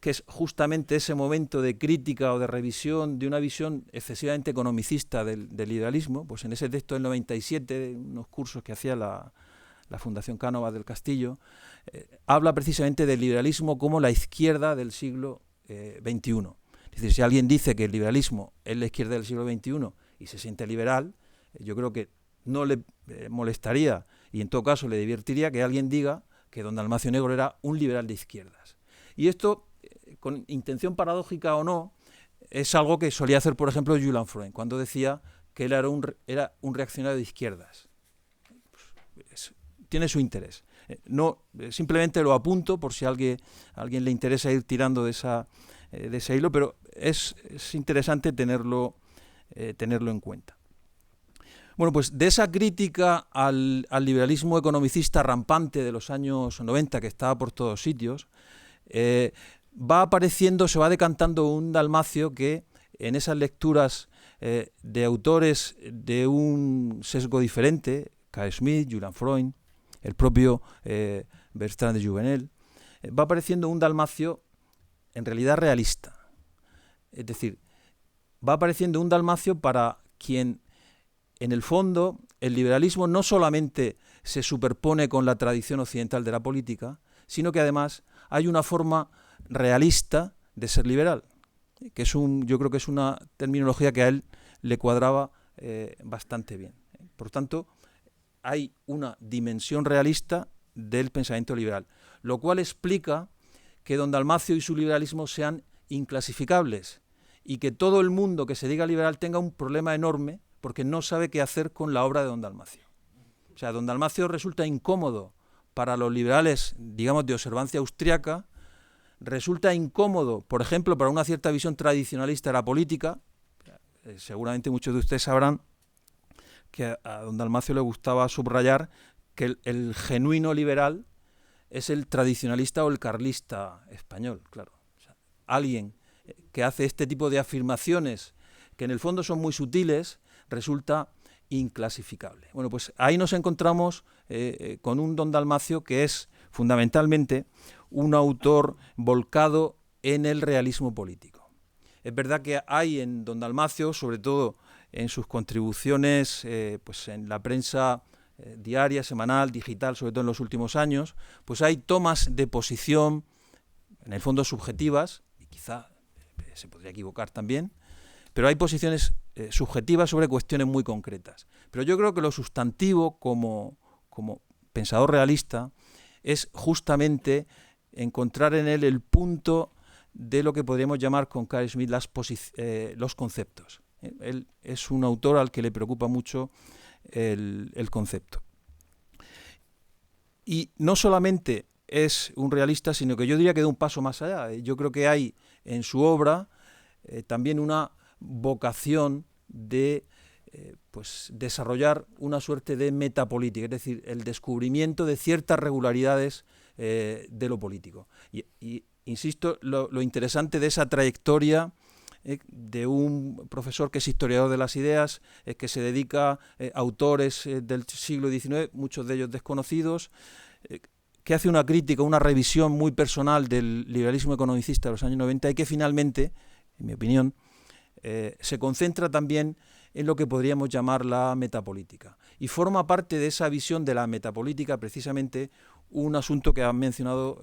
[SPEAKER 3] que es justamente ese momento de crítica o de revisión de una visión excesivamente economicista del liberalismo. Pues en ese texto del 97, unos cursos que hacía la Fundación Cánovas del Castillo, habla precisamente del liberalismo como la izquierda del siglo XXI. Es decir, si alguien dice que el liberalismo es la izquierda del siglo XXI y se siente liberal, yo creo que no le molestaría y en todo caso le divertiría que alguien diga que Don Dalmacio Negro era un liberal de izquierdas. Y esto, con intención paradójica o no, es algo que solía hacer, por ejemplo, Julian Freud, cuando decía que él era un reaccionario de izquierdas. Pues, tiene su interés. No, simplemente lo apunto por si a alguien le interesa ir tirando de ese hilo, pero es interesante tenerlo en cuenta. Bueno, pues de esa crítica al liberalismo economicista rampante de los años 90, que estaba por todos sitios, va apareciendo, se va decantando un Dalmacio que en esas lecturas de autores de un sesgo diferente, Carl Schmitt, Julian Freud, el propio Bertrand de Jouvenel, va apareciendo un Dalmacio en realidad realista. Es decir, va apareciendo un Dalmacio para quien, en el fondo, el liberalismo no solamente se superpone con la tradición occidental de la política, sino que además hay una forma realista de ser liberal, que yo creo que es una terminología que a él le cuadraba bastante bien. Por tanto, hay una dimensión realista del pensamiento liberal, lo cual explica que Don Dalmacio y su liberalismo sean inclasificables y que todo el mundo que se diga liberal tenga un problema enorme porque no sabe qué hacer con la obra de Don Dalmacio. O sea, Don Dalmacio resulta incómodo para los liberales, digamos, de observancia austriaca, resulta incómodo, por ejemplo, para una cierta visión tradicionalista de la política. Seguramente muchos de ustedes sabrán que a Don Dalmacio le gustaba subrayar que el genuino liberal es el tradicionalista o el carlista español, claro. O sea, alguien que hace este tipo de afirmaciones que en el fondo son muy sutiles, resulta inclasificable. Bueno, pues ahí nos encontramos con un don Dalmacio que es fundamentalmente un autor volcado en el realismo político. Es verdad que hay en don Dalmacio, sobre todo en sus contribuciones pues en la prensa diaria, semanal, digital, sobre todo en los últimos años, pues hay tomas de posición, en el fondo subjetivas, y quizá se podría equivocar también, pero hay posiciones subjetivas sobre cuestiones muy concretas. Pero yo creo que lo sustantivo como pensador realista es justamente encontrar en él el punto de lo que podríamos llamar con Carl Schmitt los conceptos. Él es un autor al que le preocupa mucho el concepto. Y no solamente es un realista, sino que yo diría que da un paso más allá. Yo creo que hay en su obra también una vocación de pues desarrollar una suerte de metapolítica, es decir, el descubrimiento de ciertas regularidades de lo político. Y insisto, lo interesante de esa trayectoria de un profesor que es historiador de las ideas, que se dedica a autores del siglo XIX, muchos de ellos desconocidos, que hace una crítica, una revisión muy personal del liberalismo economicista de los años 90 y que finalmente, en mi opinión, se concentra también en lo que podríamos llamar la metapolítica. Y forma parte de esa visión de la metapolítica precisamente un asunto que ha mencionado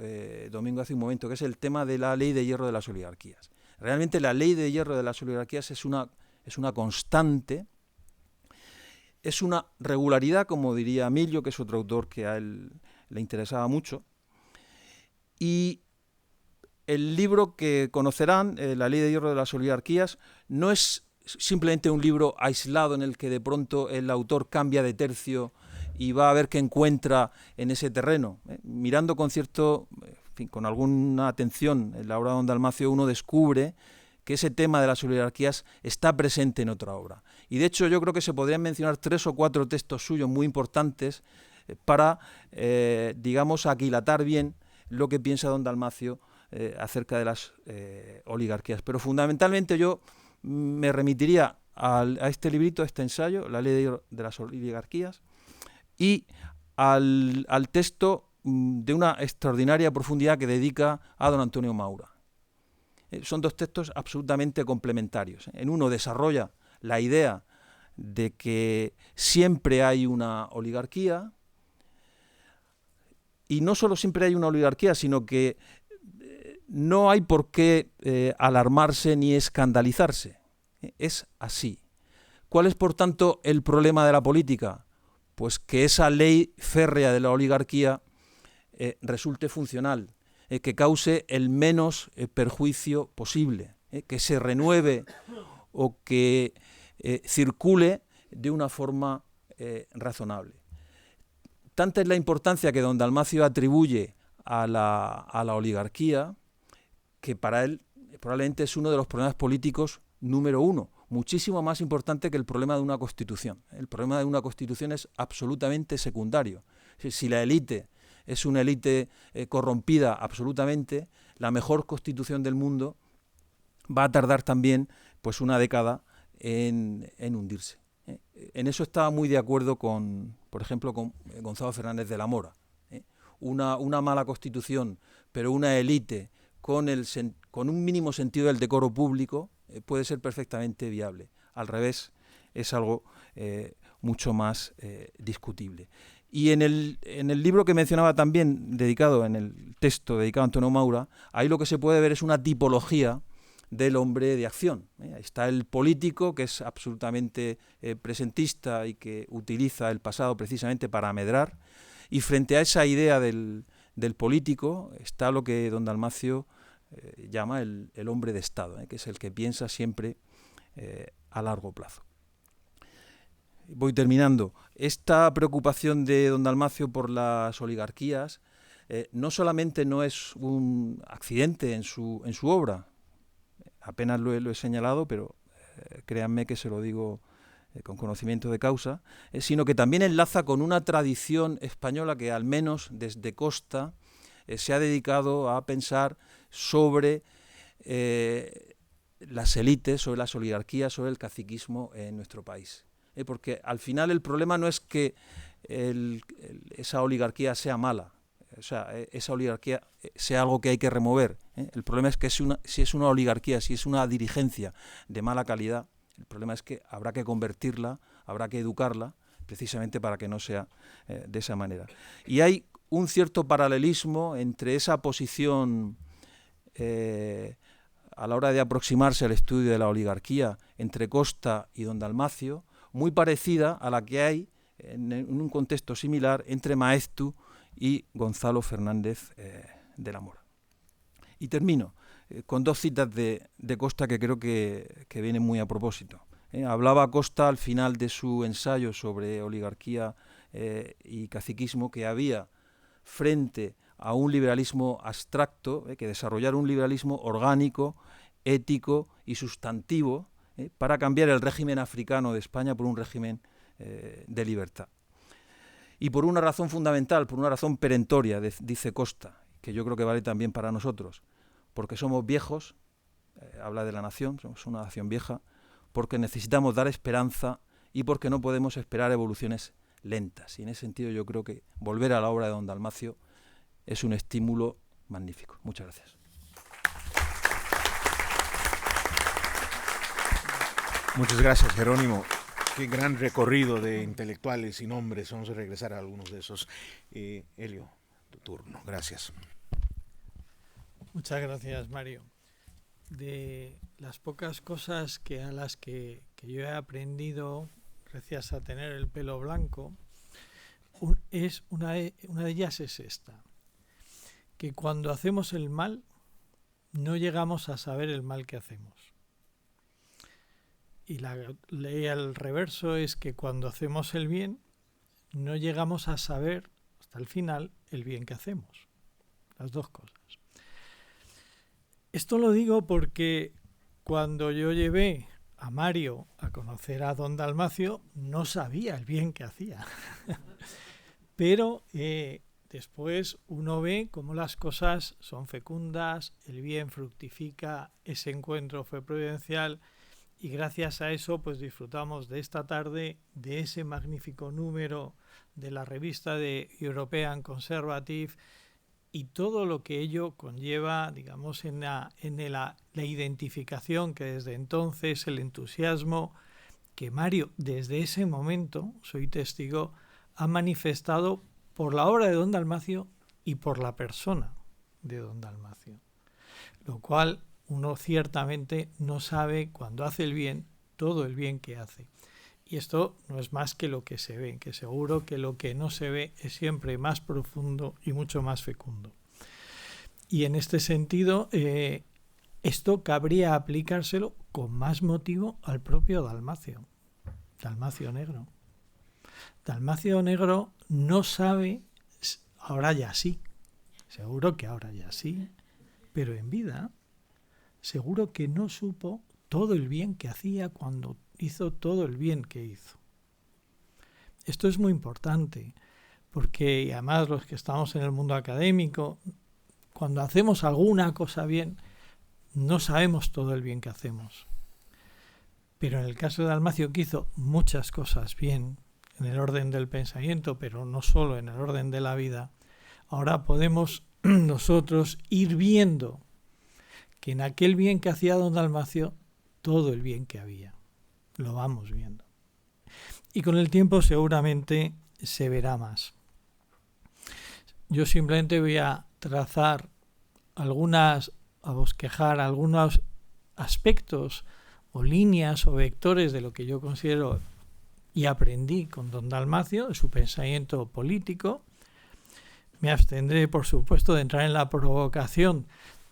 [SPEAKER 3] Domingo hace un momento, que es el tema de la ley de hierro de las oligarquías. Realmente la ley de hierro de las oligarquías es una constante, es una regularidad, como diría Emilio, que es otro autor que a él le interesaba mucho. Y el libro que conocerán, La ley de hierro de las oligarquías, no es simplemente un libro aislado en el que de pronto el autor cambia de tercio y va a ver qué encuentra en ese terreno. Mirando con con alguna atención en la obra de don Dalmacio, uno descubre que ese tema de las oligarquías está presente en otra obra. Y de hecho yo creo que se podrían mencionar 3 o 4 textos suyos muy importantes para, digamos, aquilatar bien lo que piensa don Dalmacio acerca de las oligarquías. Pero fundamentalmente yo me remitiría a este librito, a este ensayo, La ley de las oligarquías, y al texto de una extraordinaria profundidad que dedica a don Antonio Maura. Son 2 textos absolutamente complementarios. En uno desarrolla la idea de que siempre hay una oligarquía, y no solo siempre hay una oligarquía, sino que no hay por qué alarmarse ni escandalizarse. Es así. ¿Cuál es, por tanto, el problema de la política? Pues que esa ley férrea de la oligarquía resulte funcional, que cause el menos perjuicio posible, que se renueve o que circule de una forma razonable. Tanta es la importancia que don Dalmacio atribuye a la oligarquía, que para él probablemente es uno de los problemas políticos número 1, muchísimo más importante que el problema de una constitución. El problema de una constitución es absolutamente secundario. Si la élite es una élite corrompida absolutamente, la mejor constitución del mundo va a tardar también pues una década en hundirse. En eso estaba muy de acuerdo por ejemplo, con Gonzalo Fernández de la Mora. Una mala constitución, pero una élite con un mínimo sentido del decoro público puede ser perfectamente viable. Al revés, es algo mucho más discutible. Y en el libro que mencionaba también, en el texto dedicado a Antonio Maura, ahí lo que se puede ver es una tipología del hombre de acción. Ahí está el político, que es absolutamente presentista y que utiliza el pasado precisamente para amedrar, y frente a esa idea del político está lo que don Dalmacio llama el hombre de Estado, que es el que piensa siempre a largo plazo. Voy terminando. Esta preocupación de don Dalmacio por las oligarquías no solamente no es un accidente en su obra, apenas lo he señalado, pero créanme que se lo digo con conocimiento de causa, sino que también enlaza con una tradición española que al menos desde Costa se ha dedicado a pensar sobre las élites, sobre las oligarquías, sobre el caciquismo en nuestro país. Porque al final el problema no es que esa oligarquía sea mala, o sea, esa oligarquía sea algo que hay que remover. El problema es que si es una oligarquía, si es una dirigencia de mala calidad, el problema es que habrá que convertirla, habrá que educarla, precisamente para que no sea de esa manera. Y hay un cierto paralelismo entre esa posición a la hora de aproximarse al estudio de la oligarquía entre Costa y don Dalmacio, muy parecida a la que hay en un contexto similar entre Maeztu y Gonzalo Fernández de la Mora. Y termino con dos citas de Costa que creo que vienen muy a propósito. Hablaba Costa al final de su ensayo sobre oligarquía y caciquismo que había frente a un liberalismo abstracto, que desarrollar un liberalismo orgánico, ético y sustantivo para cambiar el régimen africano de España por un régimen de libertad. Y por una razón fundamental, por una razón perentoria, dice Costa, que yo creo que vale también para nosotros, porque somos viejos, habla de la nación, somos una nación vieja, porque necesitamos dar esperanza y porque no podemos esperar evoluciones lentas. Y en ese sentido yo creo que volver a la obra de don Dalmacio es un estímulo magnífico. Muchas gracias.
[SPEAKER 2] Muchas gracias, Jerónimo. Qué gran recorrido de intelectuales y nombres. Vamos a regresar a algunos de esos. Elio, tu turno. Gracias.
[SPEAKER 4] Muchas gracias, Mario. De las pocas cosas a las que yo he aprendido gracias a tener el pelo blanco, una de ellas es esta, que cuando hacemos el mal no llegamos a saber el mal que hacemos. Y la ley al reverso es que cuando hacemos el bien no llegamos a saber hasta el final el bien que hacemos. Las dos cosas. Esto lo digo porque cuando yo llevé a Mario a conocer a don Dalmacio no sabía el bien que hacía. Pero después uno ve cómo las cosas son fecundas, el bien fructifica, ese encuentro fue providencial y gracias a eso pues disfrutamos de esta tarde, de ese magnífico número de la revista de European Conservative y todo lo que ello conlleva, digamos, en la identificación que desde entonces, el entusiasmo que Mario desde ese momento, soy testigo, ha manifestado por la obra de don Dalmacio y por la persona de don Dalmacio. Lo cual uno ciertamente no sabe cuando hace el bien, todo el bien que hace. Y esto no es más que lo que se ve, que seguro que lo que no se ve es siempre más profundo y mucho más fecundo. Y en este sentido, esto cabría aplicárselo con más motivo al propio Dalmacio, Dalmacio Negro. Dalmacio Negro no sabe, ahora ya sí, seguro que ahora ya sí, pero en vida seguro que no supo todo el bien que hacía cuando hizo todo el bien que hizo. Esto es muy importante, porque además los que estamos en el mundo académico, cuando hacemos alguna cosa bien, no sabemos todo el bien que hacemos. Pero en el caso de Dalmacio, que hizo muchas cosas bien, en el orden del pensamiento, pero no solo en el orden de la vida, ahora podemos nosotros ir viendo que en aquel bien que hacía don Dalmacio, todo el bien que había. Lo vamos viendo. Y con el tiempo seguramente se verá más. Yo simplemente voy a trazar a bosquejar algunos aspectos o líneas o vectores de lo que yo considero y aprendí con don Dalmacio, de su pensamiento político. Me abstendré, por supuesto, de entrar en la provocación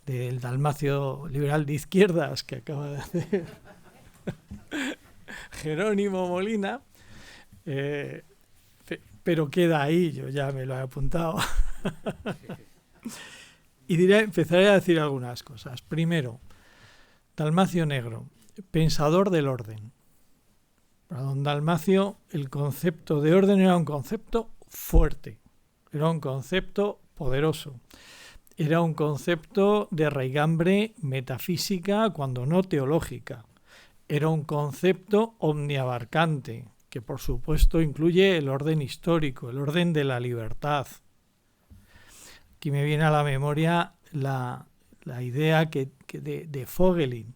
[SPEAKER 4] del Dalmacio liberal de izquierdas que acaba de hacer Jerónimo Molina, pero queda ahí, yo ya me lo he apuntado. Y empezaré a decir algunas cosas. Primero, Dalmacio Negro, pensador del orden. Para don Dalmacio el concepto de orden era un concepto fuerte, era un concepto poderoso. era un concepto de raigambre metafísica, cuando no teológica. Era un concepto omniabarcante, que por supuesto incluye el orden histórico, el orden de la libertad. Aquí me viene a la memoria la idea de Vogelin,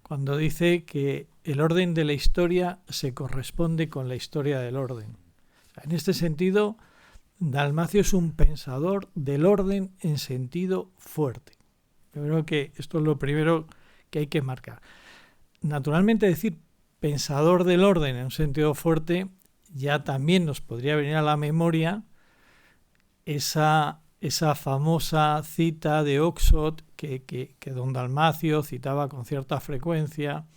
[SPEAKER 4] cuando dice que el orden de la historia se corresponde con la historia del orden. O sea, en este sentido, Dalmacio es un pensador del orden en sentido fuerte. Yo creo que esto es lo primero que hay que marcar. Naturalmente, decir pensador del orden en un sentido fuerte ya también nos podría venir a la memoria esa famosa cita de Oxford que don Dalmacio citaba con cierta frecuencia: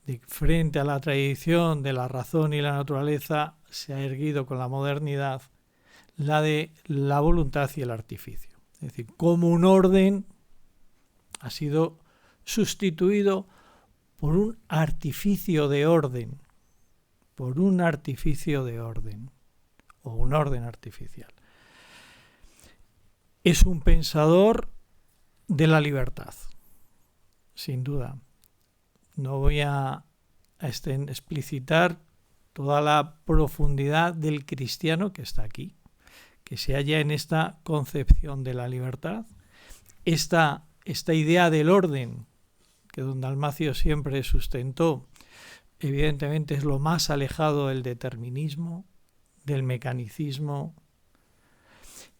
[SPEAKER 4] de frente a la tradición de la razón y la naturaleza se ha erguido con la modernidad la de la voluntad y el artificio. Es decir, como un orden ha sido sustituido por un artificio de orden, o un orden artificial. Es un pensador de la libertad, sin duda. No voy a explicitar toda la profundidad del cristiano que está aquí, que se halla en esta concepción de la libertad, esta idea del orden que don Dalmacio siempre sustentó, evidentemente es lo más alejado del determinismo, del mecanicismo,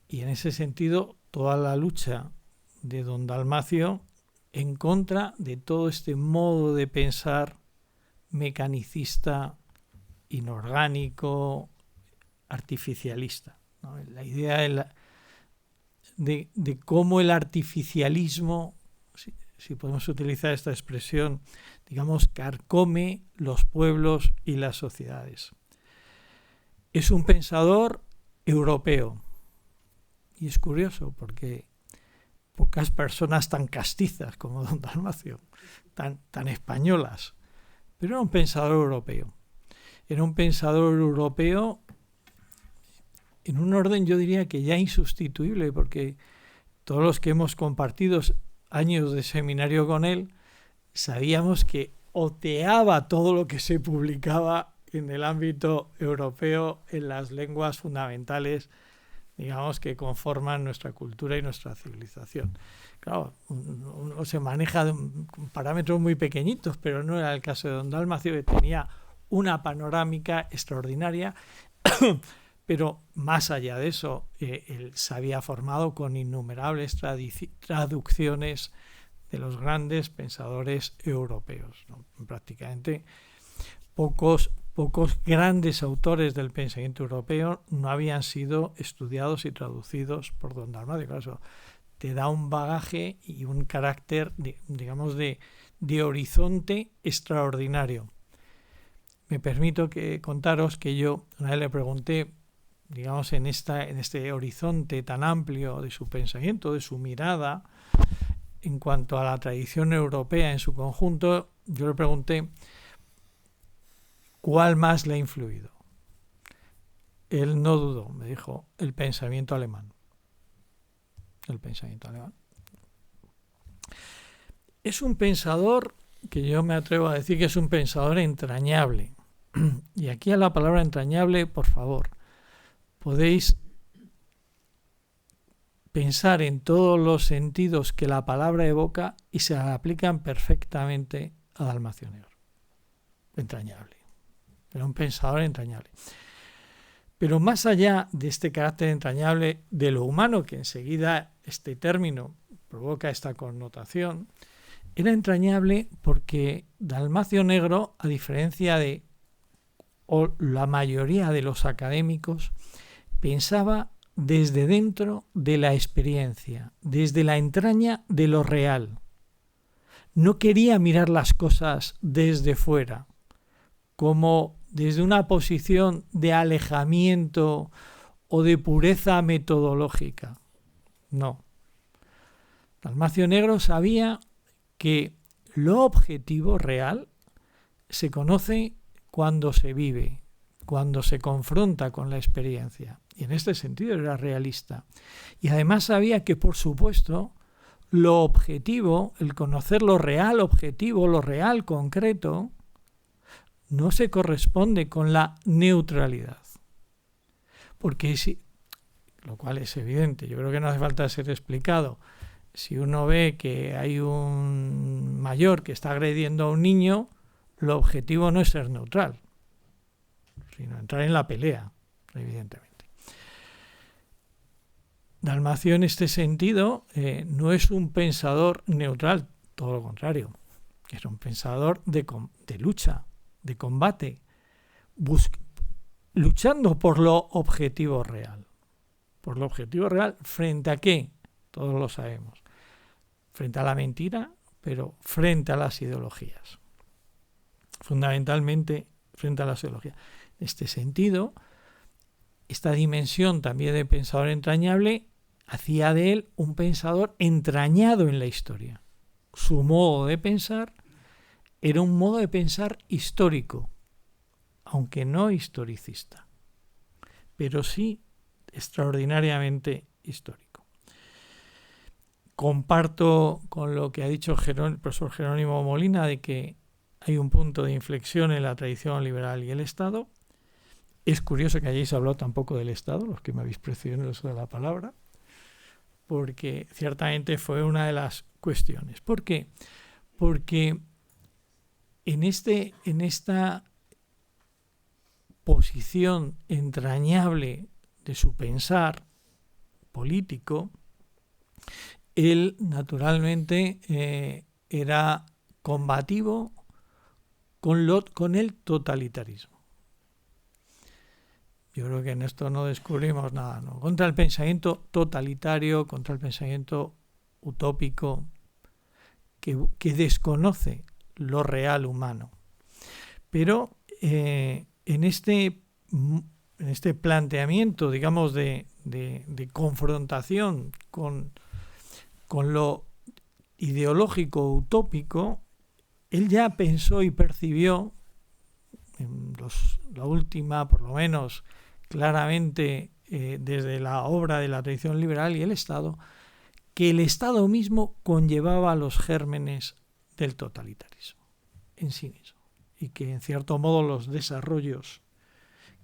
[SPEAKER 4] y en ese sentido toda la lucha de don Dalmacio en contra de todo este modo de pensar mecanicista, inorgánico, artificialista, ¿no? La idea de cómo el artificialismo, si podemos utilizar esta expresión, digamos, carcome los pueblos y las sociedades. Es un pensador europeo. Y es curioso porque pocas personas tan castizas como don Dalmacio, tan españolas, pero era un pensador europeo. Era un pensador europeo en un orden, yo diría que ya insustituible, porque todos los que hemos compartido años de seminario con él sabíamos que oteaba todo lo que se publicaba en el ámbito europeo en las lenguas fundamentales, digamos, que conforman nuestra cultura y nuestra civilización. Claro, uno se maneja con parámetros muy pequeñitos, pero no era el caso de don Dalmacio, que tenía una panorámica extraordinaria, pero más allá de eso, él se había formado con innumerables traducciones de los grandes pensadores europeos, ¿no? Prácticamente pocos grandes autores del pensamiento europeo no habían sido estudiados y traducidos por don Dalmacio. Claro, eso te da un bagaje y un carácter, digamos, de horizonte extraordinario. Me permito contaros que yo una vez le pregunté, digamos, en este horizonte tan amplio de su pensamiento, de su mirada, en cuanto a la tradición europea en su conjunto, yo le pregunté ¿cuál más le ha influido? Él no dudó, me dijo, el pensamiento alemán. El pensamiento alemán. Es un pensador que yo me atrevo a decir que es un pensador entrañable. Y aquí a la palabra entrañable, por favor, podéis pensar en todos los sentidos que la palabra evoca y se la aplican perfectamente a Dalmacio Negro. Entrañable. Era un pensador entrañable. Pero más allá de este carácter entrañable de lo humano, que enseguida este término provoca esta connotación, era entrañable porque Dalmacio Negro, a diferencia de la mayoría de los académicos, pensaba desde dentro de la experiencia, desde la entraña de lo real. No quería mirar las cosas desde fuera, como desde una posición de alejamiento o de pureza metodológica. No. Dalmacio Negro sabía que lo objetivo real se conoce cuando se vive, cuando se confronta con la experiencia. Y en este sentido era realista. Y además sabía que, por supuesto, lo objetivo, el conocer lo real objetivo, lo real concreto, no se corresponde con la neutralidad. Porque lo cual es evidente, yo creo que no hace falta ser explicado. Si uno ve que hay un mayor que está agrediendo a un niño, lo objetivo no es ser neutral, sino entrar en la pelea, evidentemente. Dalmacio, en este sentido, no es un pensador neutral, todo lo contrario. Es un pensador de lucha, de combate, luchando por lo objetivo real. Por lo objetivo real, ¿frente a qué? Todos lo sabemos. Frente a la mentira, pero frente a las ideologías. Fundamentalmente frente a las ideologías. En este sentido, esta dimensión también de pensador entrañable hacía de él un pensador entrañado en la historia. Su modo de pensar era un modo de pensar histórico, aunque no historicista, pero sí extraordinariamente histórico. Comparto con lo que ha dicho el profesor Jerónimo Molina de que hay un punto de inflexión en la tradición liberal y el Estado. Es curioso que hayáis hablado tampoco del Estado, los que me habéis precedido en el uso de la palabra, porque ciertamente fue una de las cuestiones. ¿Por qué? Porque en esta posición entrañable de su pensar político, él naturalmente era combativo con el totalitarismo. Yo creo que en esto no descubrimos nada, ¿no? Contra el pensamiento totalitario, contra el pensamiento utópico, que desconoce lo real humano. Pero en este planteamiento, digamos, de confrontación con lo ideológico utópico, él ya pensó y percibió, en la última, por lo menos claramente desde la obra de la tradición liberal y el Estado, que el Estado mismo conllevaba los gérmenes del totalitarismo en sí mismo, y que en cierto modo los desarrollos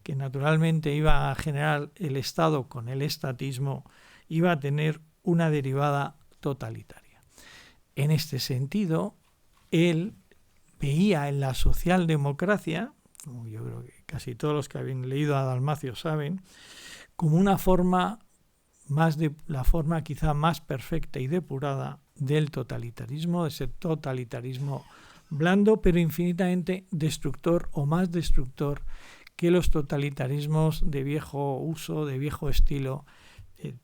[SPEAKER 4] que naturalmente iba a generar el Estado con el estatismo iba a tener una derivada totalitaria. En este sentido, él veía en la socialdemocracia, como yo creo que casi todos los que habían leído a Dalmacio saben, como una forma la forma quizá más perfecta y depurada del totalitarismo, de ese totalitarismo blando, pero infinitamente destructor o más destructor que los totalitarismos de viejo uso, de viejo estilo,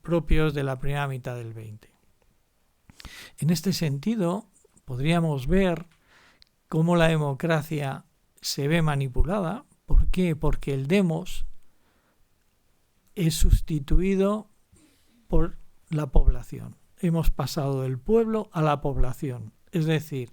[SPEAKER 4] propios de la primera mitad del 20. En este sentido, podríamos ver cómo la democracia se ve manipulada. ¿Por qué? Porque el demos es sustituido por la población. Hemos pasado del pueblo a la población, es decir,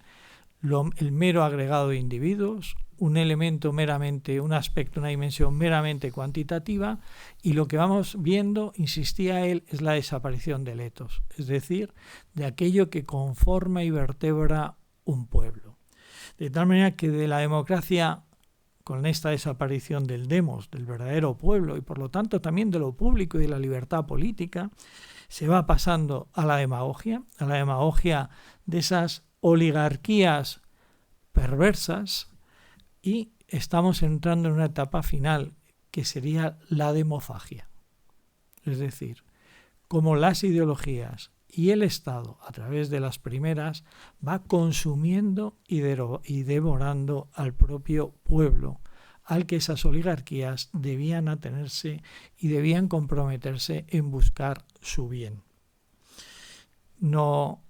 [SPEAKER 4] el mero agregado de individuos, un elemento meramente, un aspecto, una dimensión meramente cuantitativa, y lo que vamos viendo, insistía él, es la desaparición del etos, es decir, de aquello que conforma y vertebra un pueblo. De tal manera que de la democracia, con esta desaparición del demos, del verdadero pueblo, y por lo tanto también de lo público y de la libertad política, se va pasando a la demagogia de esas oligarquías perversas, y estamos entrando en una etapa final que sería la demofagia. Es decir, como las ideologías y el Estado, a través de las primeras, va consumiendo y devorando al propio pueblo, al que esas oligarquías debían atenerse y debían comprometerse en buscar su bien. No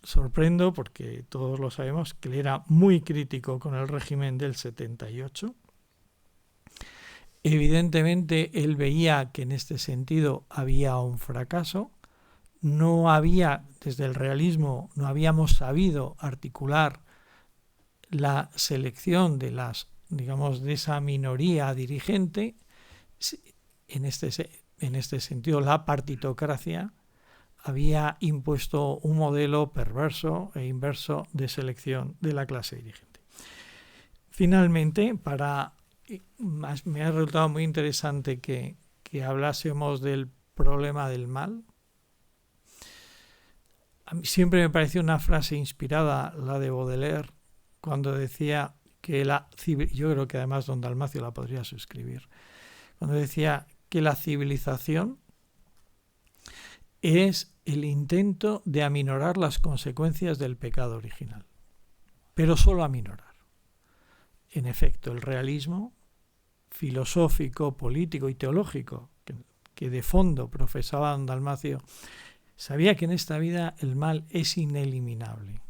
[SPEAKER 4] sorprendo, porque todos lo sabemos, que él era muy crítico con el régimen del 78. Evidentemente, él veía que en este sentido había un fracaso. No había, desde el realismo, no habíamos sabido articular la selección de de esa minoría dirigente. en este sentido, la partitocracia, había impuesto un modelo perverso e inverso de selección de la clase dirigente. Finalmente, me ha resultado muy interesante que hablásemos del problema del mal. A mí siempre me pareció una frase inspirada, la de Baudelaire, cuando decía que yo creo que además don Dalmacio la podría suscribir, cuando decía que la civilización es el intento de aminorar las consecuencias del pecado original, pero solo aminorar. En efecto, el realismo filosófico, político y teológico que de fondo profesaba don Dalmacio sabía que en esta vida el mal es ineliminable.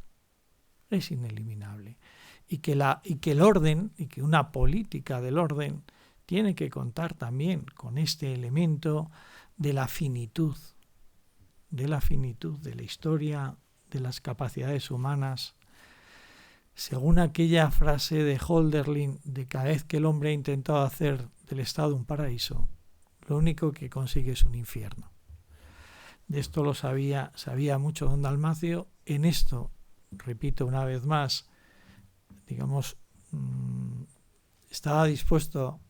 [SPEAKER 4] Es ineliminable. Y que el orden, y que una política del orden tiene que contar también con este elemento de la finitud de la historia, de las capacidades humanas. Según aquella frase de Hölderlin, de cada vez que el hombre ha intentado hacer del Estado un paraíso, lo único que consigue es un infierno. De esto lo sabía mucho don Dalmacio. En esto, repito una vez más, digamos, estaba dispuesto,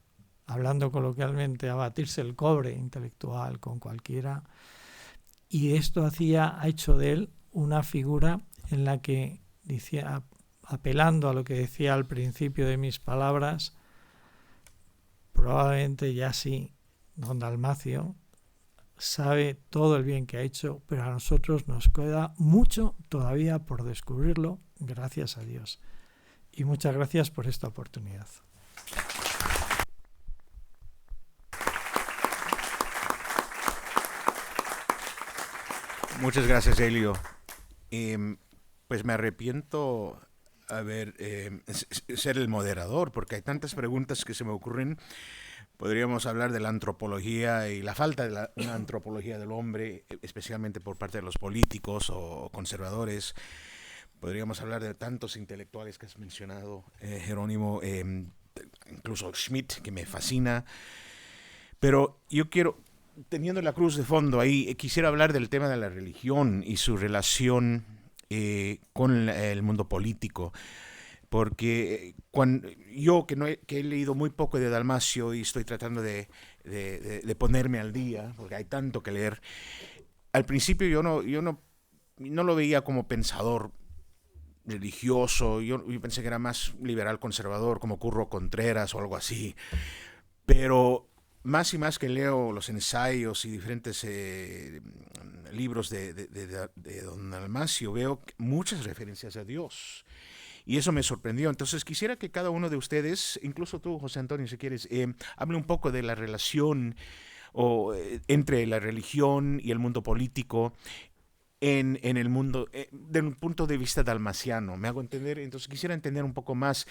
[SPEAKER 4] hablando coloquialmente, a batirse el cobre intelectual con cualquiera, y esto ha hecho de él una figura en la que, decía, apelando a lo que decía al principio de mis palabras, probablemente ya sí, don Dalmacio sabe todo el bien que ha hecho, pero a nosotros nos queda mucho todavía por descubrirlo, gracias a Dios. Y muchas gracias por esta oportunidad.
[SPEAKER 2] Muchas gracias, Elio. Pues me arrepiento ser el moderador, porque hay tantas preguntas que se me ocurren. Podríamos hablar de la antropología y la falta de una antropología del hombre, especialmente por parte de los políticos o conservadores. Podríamos hablar de tantos intelectuales que has mencionado, Jerónimo, incluso Schmitt, que me fascina. Pero yo quiero, teniendo la cruz de fondo ahí, quisiera hablar del tema de la religión y su relación con el mundo político. Porque yo que he leído muy poco de Dalmacio y estoy tratando de ponerme al día, porque hay tanto que leer, al principio yo no lo veía como pensador religioso. Yo pensé que era más liberal conservador, como Curro Contreras o algo así. Pero más y más que leo los ensayos y diferentes libros de don Dalmacio, veo muchas referencias a Dios. Y eso me sorprendió. Entonces quisiera que cada uno de ustedes, incluso tú, José Antonio, si quieres, hable un poco de la relación entre la religión y el mundo político en el mundo, desde un punto de vista dalmaciano. ¿Me hago entender? Entonces quisiera entender un poco más.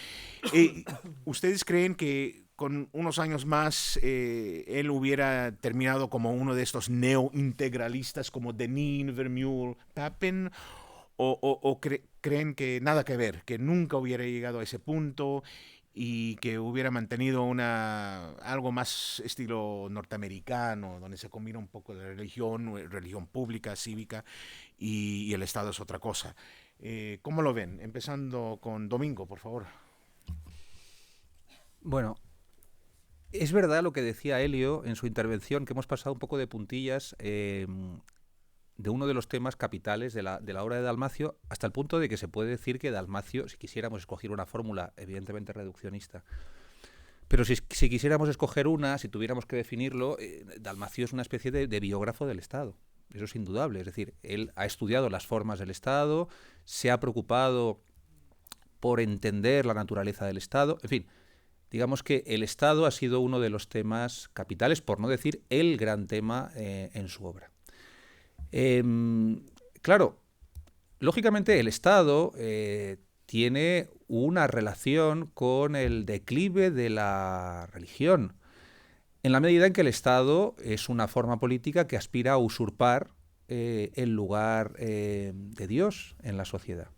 [SPEAKER 2] ¿Ustedes creen que con unos años más él hubiera terminado como uno de estos neo-integralistas como Denis, Vermeulen, Papen? ¿O creen que nada que ver, que nunca hubiera llegado a ese punto y que hubiera mantenido algo más estilo norteamericano, donde se combina un poco de religión pública, cívica, y el Estado es otra cosa? ¿Cómo lo ven? Empezando con Domingo, por favor.
[SPEAKER 5] Bueno, es verdad lo que decía Elio en su intervención, que hemos pasado un poco de puntillas de uno de los temas capitales de la obra de Dalmacio, hasta el punto de que se puede decir que Dalmacio, si quisiéramos escoger una fórmula evidentemente reduccionista, pero si quisiéramos escoger una, si tuviéramos que definirlo, Dalmacio es una especie de biógrafo del Estado. Eso es indudable. Es decir, él ha estudiado las formas del Estado, se ha preocupado por entender la naturaleza del Estado. En fin, digamos que el Estado ha sido uno de los temas capitales, por no decir el gran tema en su obra. Claro, lógicamente el Estado tiene una relación con el declive de la religión, en la medida en que el Estado es una forma política que aspira a usurpar el lugar de Dios en la sociedad.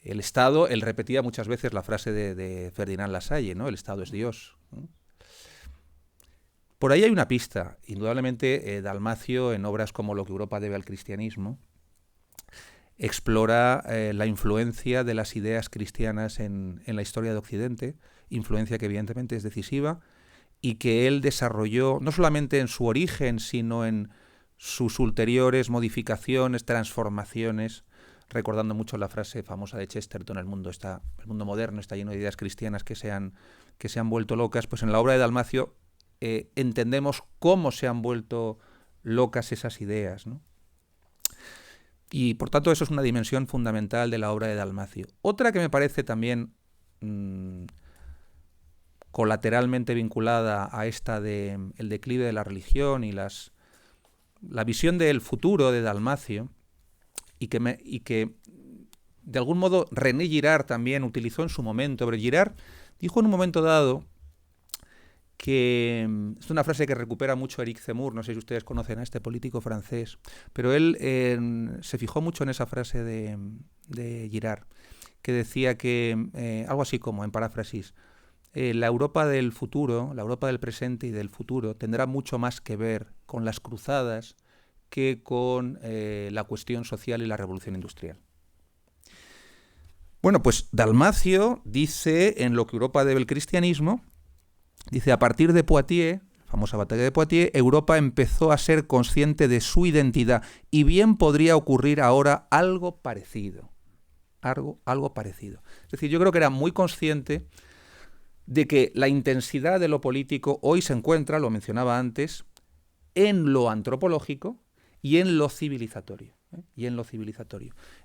[SPEAKER 5] El Estado, él repetía muchas veces la frase de Ferdinand Lassalle, ¿no? El Estado es Dios, ¿no? Por ahí hay una pista. Indudablemente, Dalmacio, en obras como Lo que Europa debe al cristianismo, explora la influencia de las ideas cristianas en la historia de Occidente, influencia que evidentemente es decisiva y que él desarrolló no solamente en su origen, sino en sus ulteriores modificaciones, transformaciones, recordando mucho la frase famosa de Chesterton: el mundo moderno está lleno de ideas cristianas que se han vuelto locas. Pues en la obra de Dalmacio entendemos cómo se han vuelto locas esas ideas, ¿no? Y por tanto eso es una dimensión fundamental de la obra de Dalmacio. Otra que me parece también colateralmente vinculada a esta de el declive de la religión y la visión del futuro de Dalmacio, y que de algún modo René Girard también utilizó en su momento. Pero Girard dijo en un momento dado que es una frase que recupera mucho Éric Zemmour, no sé si ustedes conocen a este político francés, pero él se fijó mucho en esa frase de Girard, que decía que, algo así como, en paráfrasis, la Europa del futuro, la Europa del presente y del futuro tendrá mucho más que ver con las cruzadas que con la cuestión social y la revolución industrial. Bueno, pues Dalmacio dice en Lo que Europa debe al cristianismo, dice: a partir de Poitiers, la famosa batalla de Poitiers, Europa empezó a ser consciente de su identidad, y bien podría ocurrir ahora algo parecido. Algo parecido. Es decir, yo creo que era muy consciente de que la intensidad de lo político hoy se encuentra, lo mencionaba antes, en lo antropológico y en lo civilizatorio.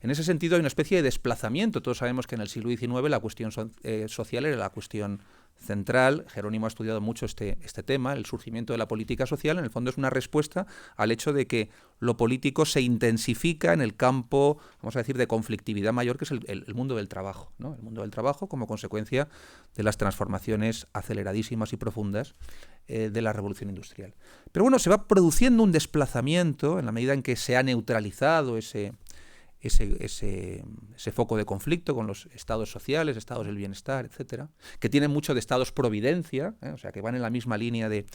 [SPEAKER 5] En ese sentido hay una especie de desplazamiento. Todos sabemos que en el siglo XIX la cuestión social era la cuestión central. Jerónimo ha estudiado mucho este tema, el surgimiento de la política social. En el fondo es una respuesta al hecho de que lo político se intensifica en el campo, vamos a decir, de conflictividad mayor, que es el mundo del trabajo, ¿no? El mundo del trabajo como consecuencia de las transformaciones aceleradísimas y profundas de la revolución industrial. Pero bueno, se va produciendo un desplazamiento en la medida en que se ha neutralizado ese foco de conflicto con los estados sociales, estados del bienestar, etcétera, que tienen mucho de estados providencia, o sea, que van en la misma línea de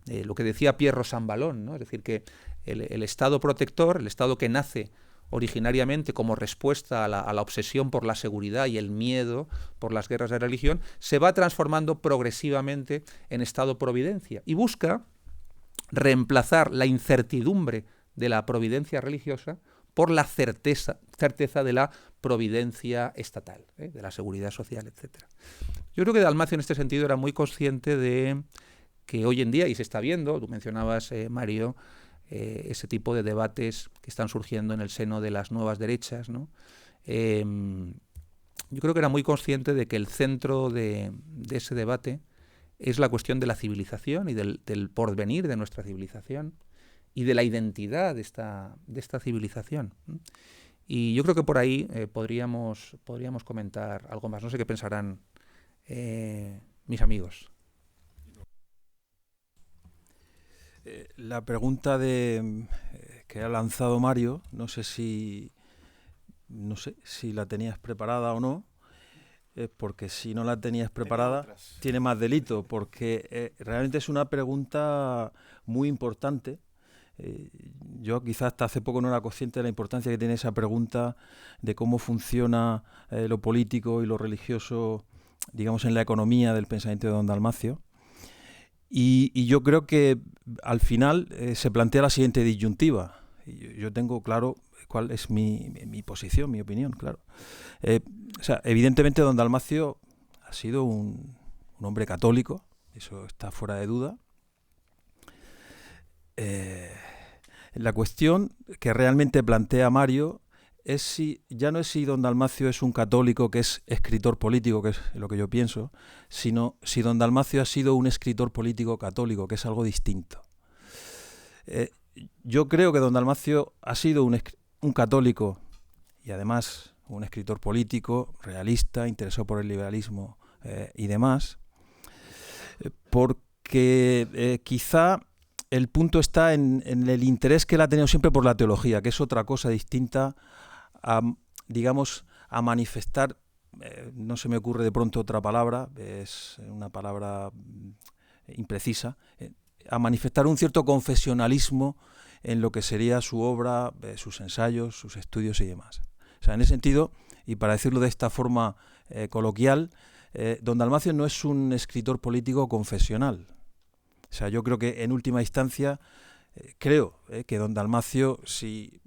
[SPEAKER 5] lo que decía Pierre Rosanvallon, ¿no? Es decir, que el estado protector, el estado que nace originariamente como respuesta a la obsesión por la seguridad y el miedo por las guerras de religión, se va transformando progresivamente en estado providencia y busca reemplazar la incertidumbre de la providencia religiosa por la certeza de la providencia estatal, de la seguridad social, etc. Yo creo que Dalmacio en este sentido era muy consciente de que hoy en día, y se está viendo, tú mencionabas, Mario, ese tipo de debates que están surgiendo en el seno de las nuevas derechas, ¿no? Yo creo que era muy consciente de que el centro de ese debate es la cuestión de la civilización y del porvenir de nuestra civilización y de la identidad de esta civilización. Y yo creo que por ahí podríamos comentar algo más. No sé qué pensarán mis amigos.
[SPEAKER 3] La pregunta que ha lanzado Mario, no sé si la tenías preparada o no, porque si no la tenías preparada tiene más delito, porque realmente es una pregunta muy importante. Yo quizás hasta hace poco no era consciente de la importancia que tiene esa pregunta de cómo funciona lo político y lo religioso, digamos, en la economía del pensamiento de don Dalmacio. Y yo creo que al final se plantea la siguiente disyuntiva. Yo tengo claro cuál es mi posición, mi opinión, claro. O sea, evidentemente don Dalmacio ha sido un hombre católico, eso está fuera de duda. La cuestión que realmente plantea Mario es ya no es si don Dalmacio es un católico que es escritor político, que es lo que yo pienso, sino si don Dalmacio ha sido un escritor político católico, que es algo distinto. Yo creo que don Dalmacio ha sido un católico y además un escritor político, realista, interesado por el liberalismo y demás, porque quizá el punto está en el interés que él ha tenido siempre por la teología, que es otra cosa distinta a manifestar, no se me ocurre de pronto otra palabra, es una palabra imprecisa, a manifestar un cierto confesionalismo en lo que sería su obra, sus ensayos, sus estudios y demás. O sea, en ese sentido, y para decirlo de esta forma coloquial, don Dalmacio no es un escritor político confesional. O sea, yo creo que en última instancia, creo que don Dalmacio, si,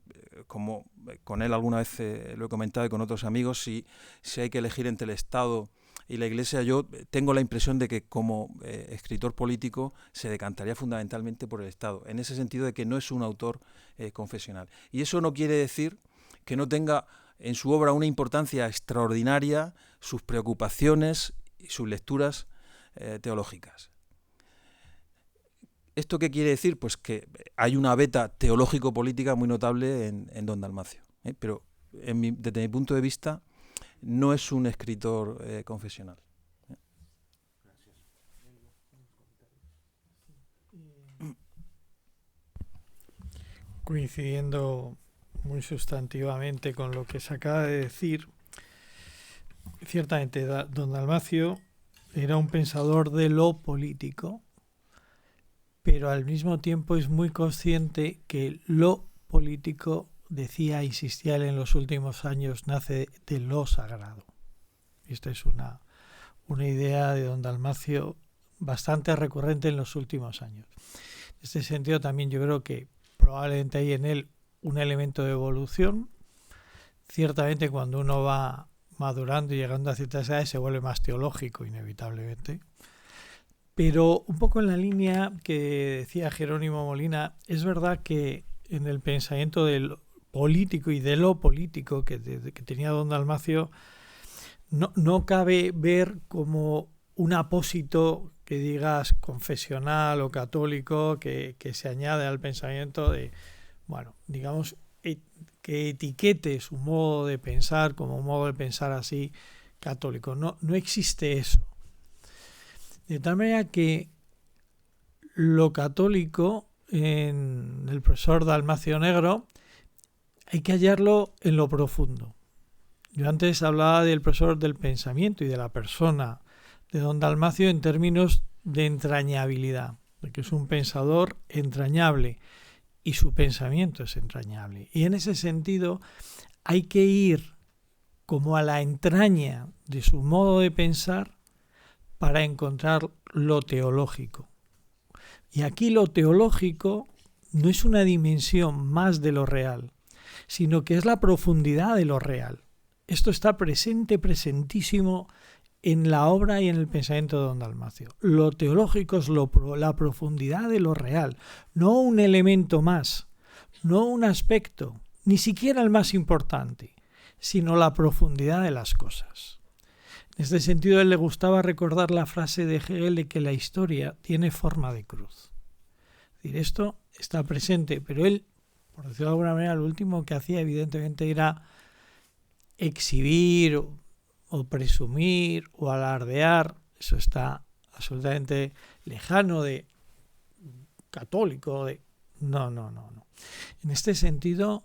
[SPEAKER 3] como con él alguna vez lo he comentado y con otros amigos, si hay que elegir entre el Estado y la Iglesia, yo tengo la impresión de que como escritor político se decantaría fundamentalmente por el Estado, en ese sentido de que no es un autor confesional. Y eso no quiere decir que no tenga en su obra una importancia extraordinaria sus preocupaciones y sus lecturas teológicas. ¿Esto qué quiere decir? Pues que hay una veta teológico-política muy notable en don Dalmacio, pero desde mi punto de vista no es un escritor confesional.
[SPEAKER 4] Coincidiendo muy sustantivamente con lo que se acaba de decir, ciertamente don Dalmacio era un pensador de lo político, pero al mismo tiempo es muy consciente que lo político, decía, insistía él en los últimos años, nace de lo sagrado. Esta es una idea de don Dalmacio bastante recurrente en los últimos años. En este sentido también yo creo que probablemente hay en él un elemento de evolución. Ciertamente cuando uno va madurando y llegando a ciertas edades se vuelve más teológico inevitablemente. Pero un poco en la línea que decía Jerónimo Molina, es verdad que en el pensamiento del político y de lo político que tenía don Dalmacio, no cabe ver como un apósito que digas confesional o católico que se añade al pensamiento de, bueno, digamos, que etiquete su modo de pensar como un modo de pensar así católico. No existe eso. De tal manera que lo católico en el profesor Dalmacio Negro hay que hallarlo en lo profundo. Yo antes hablaba del profesor del pensamiento y de la persona de don Dalmacio en términos de entrañabilidad, de que es un pensador entrañable y su pensamiento es entrañable. Y en ese sentido hay que ir como a la entraña de su modo de pensar para encontrar lo teológico. Y aquí lo teológico no es una dimensión más de lo real, sino que es la profundidad de lo real. Esto está presente, presentísimo en la obra y en el pensamiento de don Dalmacio. Lo teológico es la profundidad de lo real, no un elemento más, no un aspecto, ni siquiera el más importante, sino la profundidad de las cosas. En este sentido, a él le gustaba recordar la frase de Hegel de que la historia tiene forma de cruz. Es decir, esto está presente, pero él, por decirlo de alguna manera, lo último que hacía evidentemente era exhibir o presumir o alardear. Eso está absolutamente lejano de católico. No. En este sentido,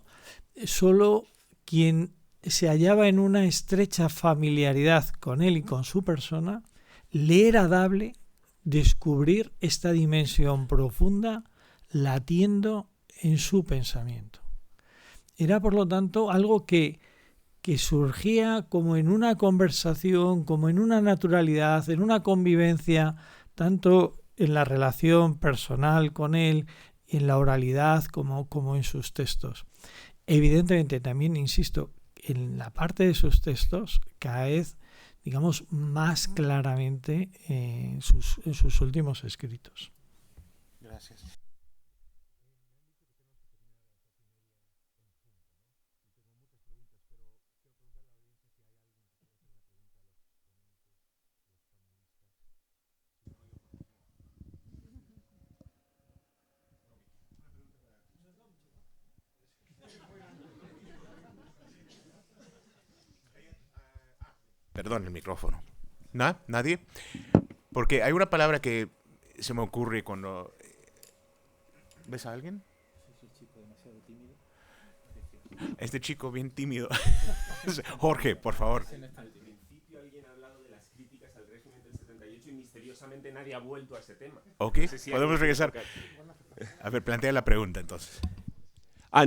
[SPEAKER 4] solo quien se hallaba en una estrecha familiaridad con él y con su persona, le era dable descubrir esta dimensión profunda latiendo en su pensamiento. Era, por lo tanto, algo que surgía como en una conversación, como en una naturalidad, en una convivencia, tanto en la relación personal con él, en la oralidad, como en sus textos. Evidentemente, también, insisto, en la parte de sus textos, cada vez, digamos, más claramente en sus últimos escritos.
[SPEAKER 2] Gracias. Perdón, el micrófono. ¿Nadie? Porque hay una palabra que se me ocurre cuando... ¿Ves a alguien? Este chico bien tímido. Jorge, por favor.
[SPEAKER 6] Al principio alguien ha hablado de las críticas al régimen del 78 y misteriosamente nadie ha vuelto a ese tema.
[SPEAKER 2] Ok,
[SPEAKER 6] No sé si
[SPEAKER 2] podemos
[SPEAKER 6] alguien
[SPEAKER 2] regresar.
[SPEAKER 6] quiere tocar.
[SPEAKER 2] A ver, plantea la pregunta entonces.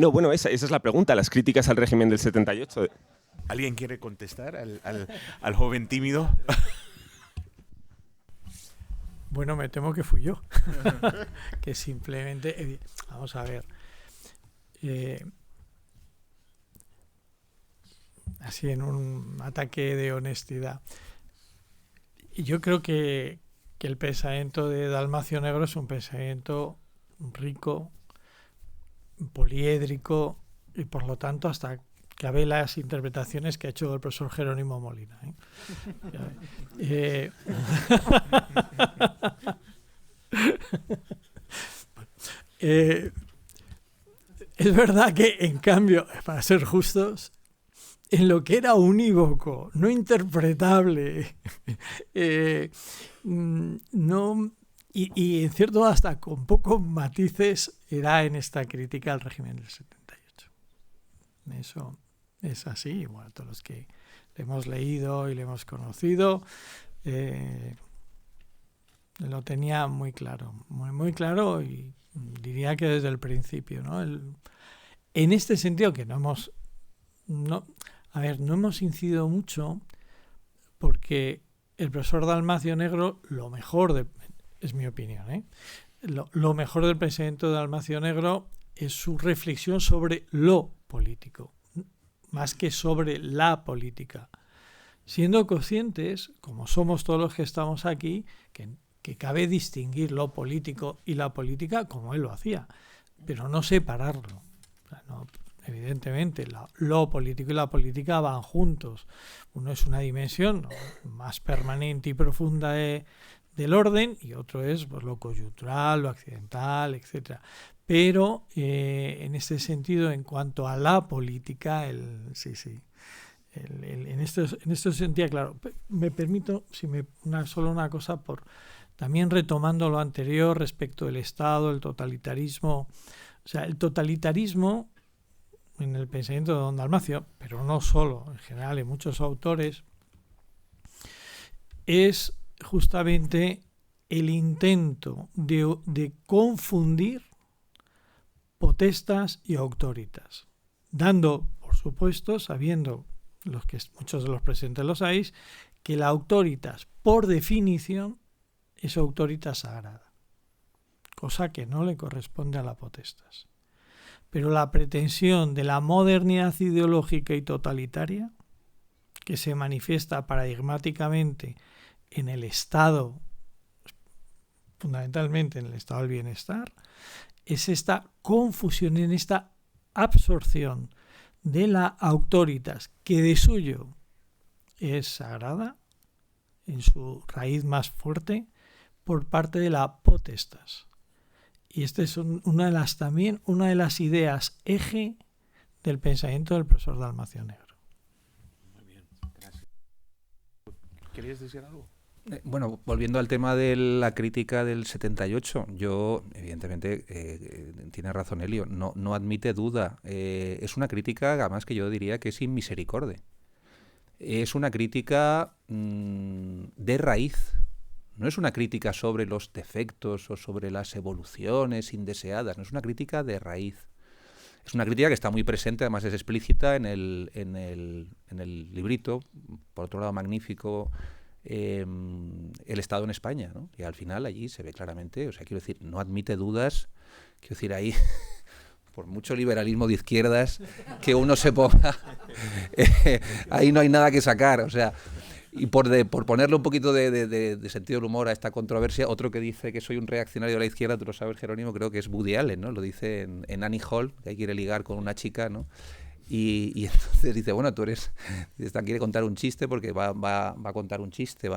[SPEAKER 6] No, bueno, esa es la pregunta, las críticas al régimen del 78.
[SPEAKER 2] ¿Alguien quiere contestar al joven tímido?
[SPEAKER 4] Bueno, me temo que fui yo. Que simplemente... vamos a ver. Así en un ataque de honestidad. Yo creo que el pensamiento de Dalmacio Negro es un pensamiento rico, poliédrico, y por lo tanto hasta cabe las interpretaciones que ha hecho el profesor Jerónimo Molina. Es verdad que, en cambio, para ser justos, en lo que era unívoco, no interpretable, no, y en cierto hasta con pocos matices, era en esta crítica al régimen del 78. Eso es así. Bueno, todos los que le hemos leído y le hemos conocido, lo tenía muy claro, muy claro, y diría que desde el principio, ¿no? En este sentido que no hemos incidido mucho, porque el profesor Dalmacio Negro, es mi opinión, lo mejor del pensamiento de Dalmacio Negro es su reflexión sobre lo político, más que sobre la política, siendo conscientes, como somos todos los que estamos aquí, que cabe distinguir lo político y la política como él lo hacía, pero no separarlo. O sea, no, evidentemente, lo político y la política van juntos. Uno es una dimensión más permanente y profunda del orden, y otro es pues, lo coyuntural, lo accidental, etcétera. Pero en este sentido, en cuanto a la política, en esto sentía claro. Me permito, solo una cosa, también retomando lo anterior respecto del Estado, el totalitarismo. O sea, el totalitarismo en el pensamiento de don Dalmacio, pero no solo, en general en muchos autores, es justamente el intento de confundir potestas y autoritas, dando, por supuesto, sabiendo muchos de los presentes lo sabéis, que la autoritas, por definición, es autoritas sagrada, cosa que no le corresponde a la potestas. Pero la pretensión de la modernidad ideológica y totalitaria, que se manifiesta paradigmáticamente en el Estado, fundamentalmente en el estado del bienestar, es esta confusión, en esta absorción de la autoritas, que de suyo es sagrada, en su raíz más fuerte, por parte de la potestas. Y esta es una de las ideas eje del pensamiento del profesor Dalmacio Negro.
[SPEAKER 2] Muy bien, gracias. ¿Querías decir algo?
[SPEAKER 5] Bueno, volviendo al tema de la crítica del 78, yo, evidentemente, tiene razón Elio, no admite duda. Es una crítica, además, que yo diría que es sin misericordia. Es una crítica de raíz. No es una crítica sobre los defectos o sobre las evoluciones indeseadas, no es una crítica de raíz. Es una crítica que está muy presente, además es explícita en el librito, por otro lado magnífico, el Estado en España, ¿no? Y al final allí se ve claramente, o sea, quiero decir, no admite dudas, quiero decir, ahí, por mucho liberalismo de izquierdas que uno se ponga, ahí no hay nada que sacar, o sea... Y por ponerle un poquito de sentido del humor a esta controversia, otro que dice que soy un reaccionario de la izquierda, tú lo sabes, Jerónimo, creo que es Woody Allen, ¿no? Lo dice en Annie Hall, que ahí quiere ligar con una chica, ¿no? Y entonces dice, bueno, quiere contar un chiste porque va a contar un chiste,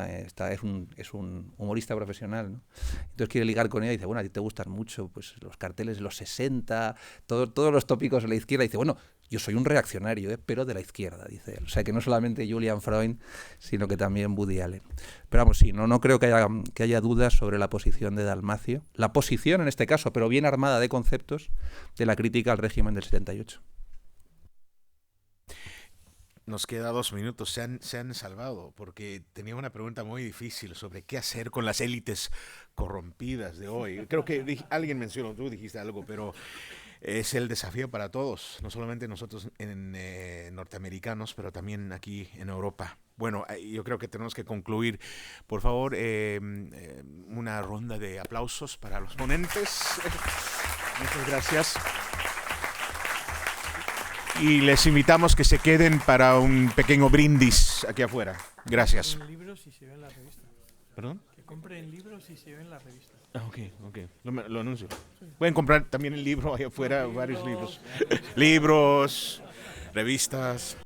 [SPEAKER 5] es un humorista profesional, ¿no? Entonces quiere ligar con ella y dice, bueno, a ti te gustan mucho pues los carteles de los 60, todos los tópicos de la izquierda. Y dice, bueno, yo soy un reaccionario, pero de la izquierda, dice él. O sea, que no solamente Julian Freud, sino que también Woody Allen. Pero vamos, sí, no creo que haya dudas sobre la posición de Dalmacio. La posición, en este caso, pero bien armada de conceptos, de la crítica al régimen del 78.
[SPEAKER 2] Nos queda 2 minutos, se han salvado, porque tenía una pregunta muy difícil sobre qué hacer con las élites corrompidas de hoy. Creo que alguien mencionó, tú dijiste algo, pero es el desafío para todos, no solamente nosotros norteamericanos, pero también aquí en Europa. Bueno, yo creo que tenemos que concluir. Por favor, una ronda de aplausos para los ponentes. Muchas gracias. Y les invitamos que se queden para un pequeño brindis aquí afuera. Gracias.
[SPEAKER 4] Que compren libros y se ven en la revista.
[SPEAKER 2] ¿Perdón?
[SPEAKER 4] Que compren libros y se ven en la revista.
[SPEAKER 2] Ah, ok. Lo anuncio. Pueden comprar también el libro ahí afuera, varios libros. Libros, revistas.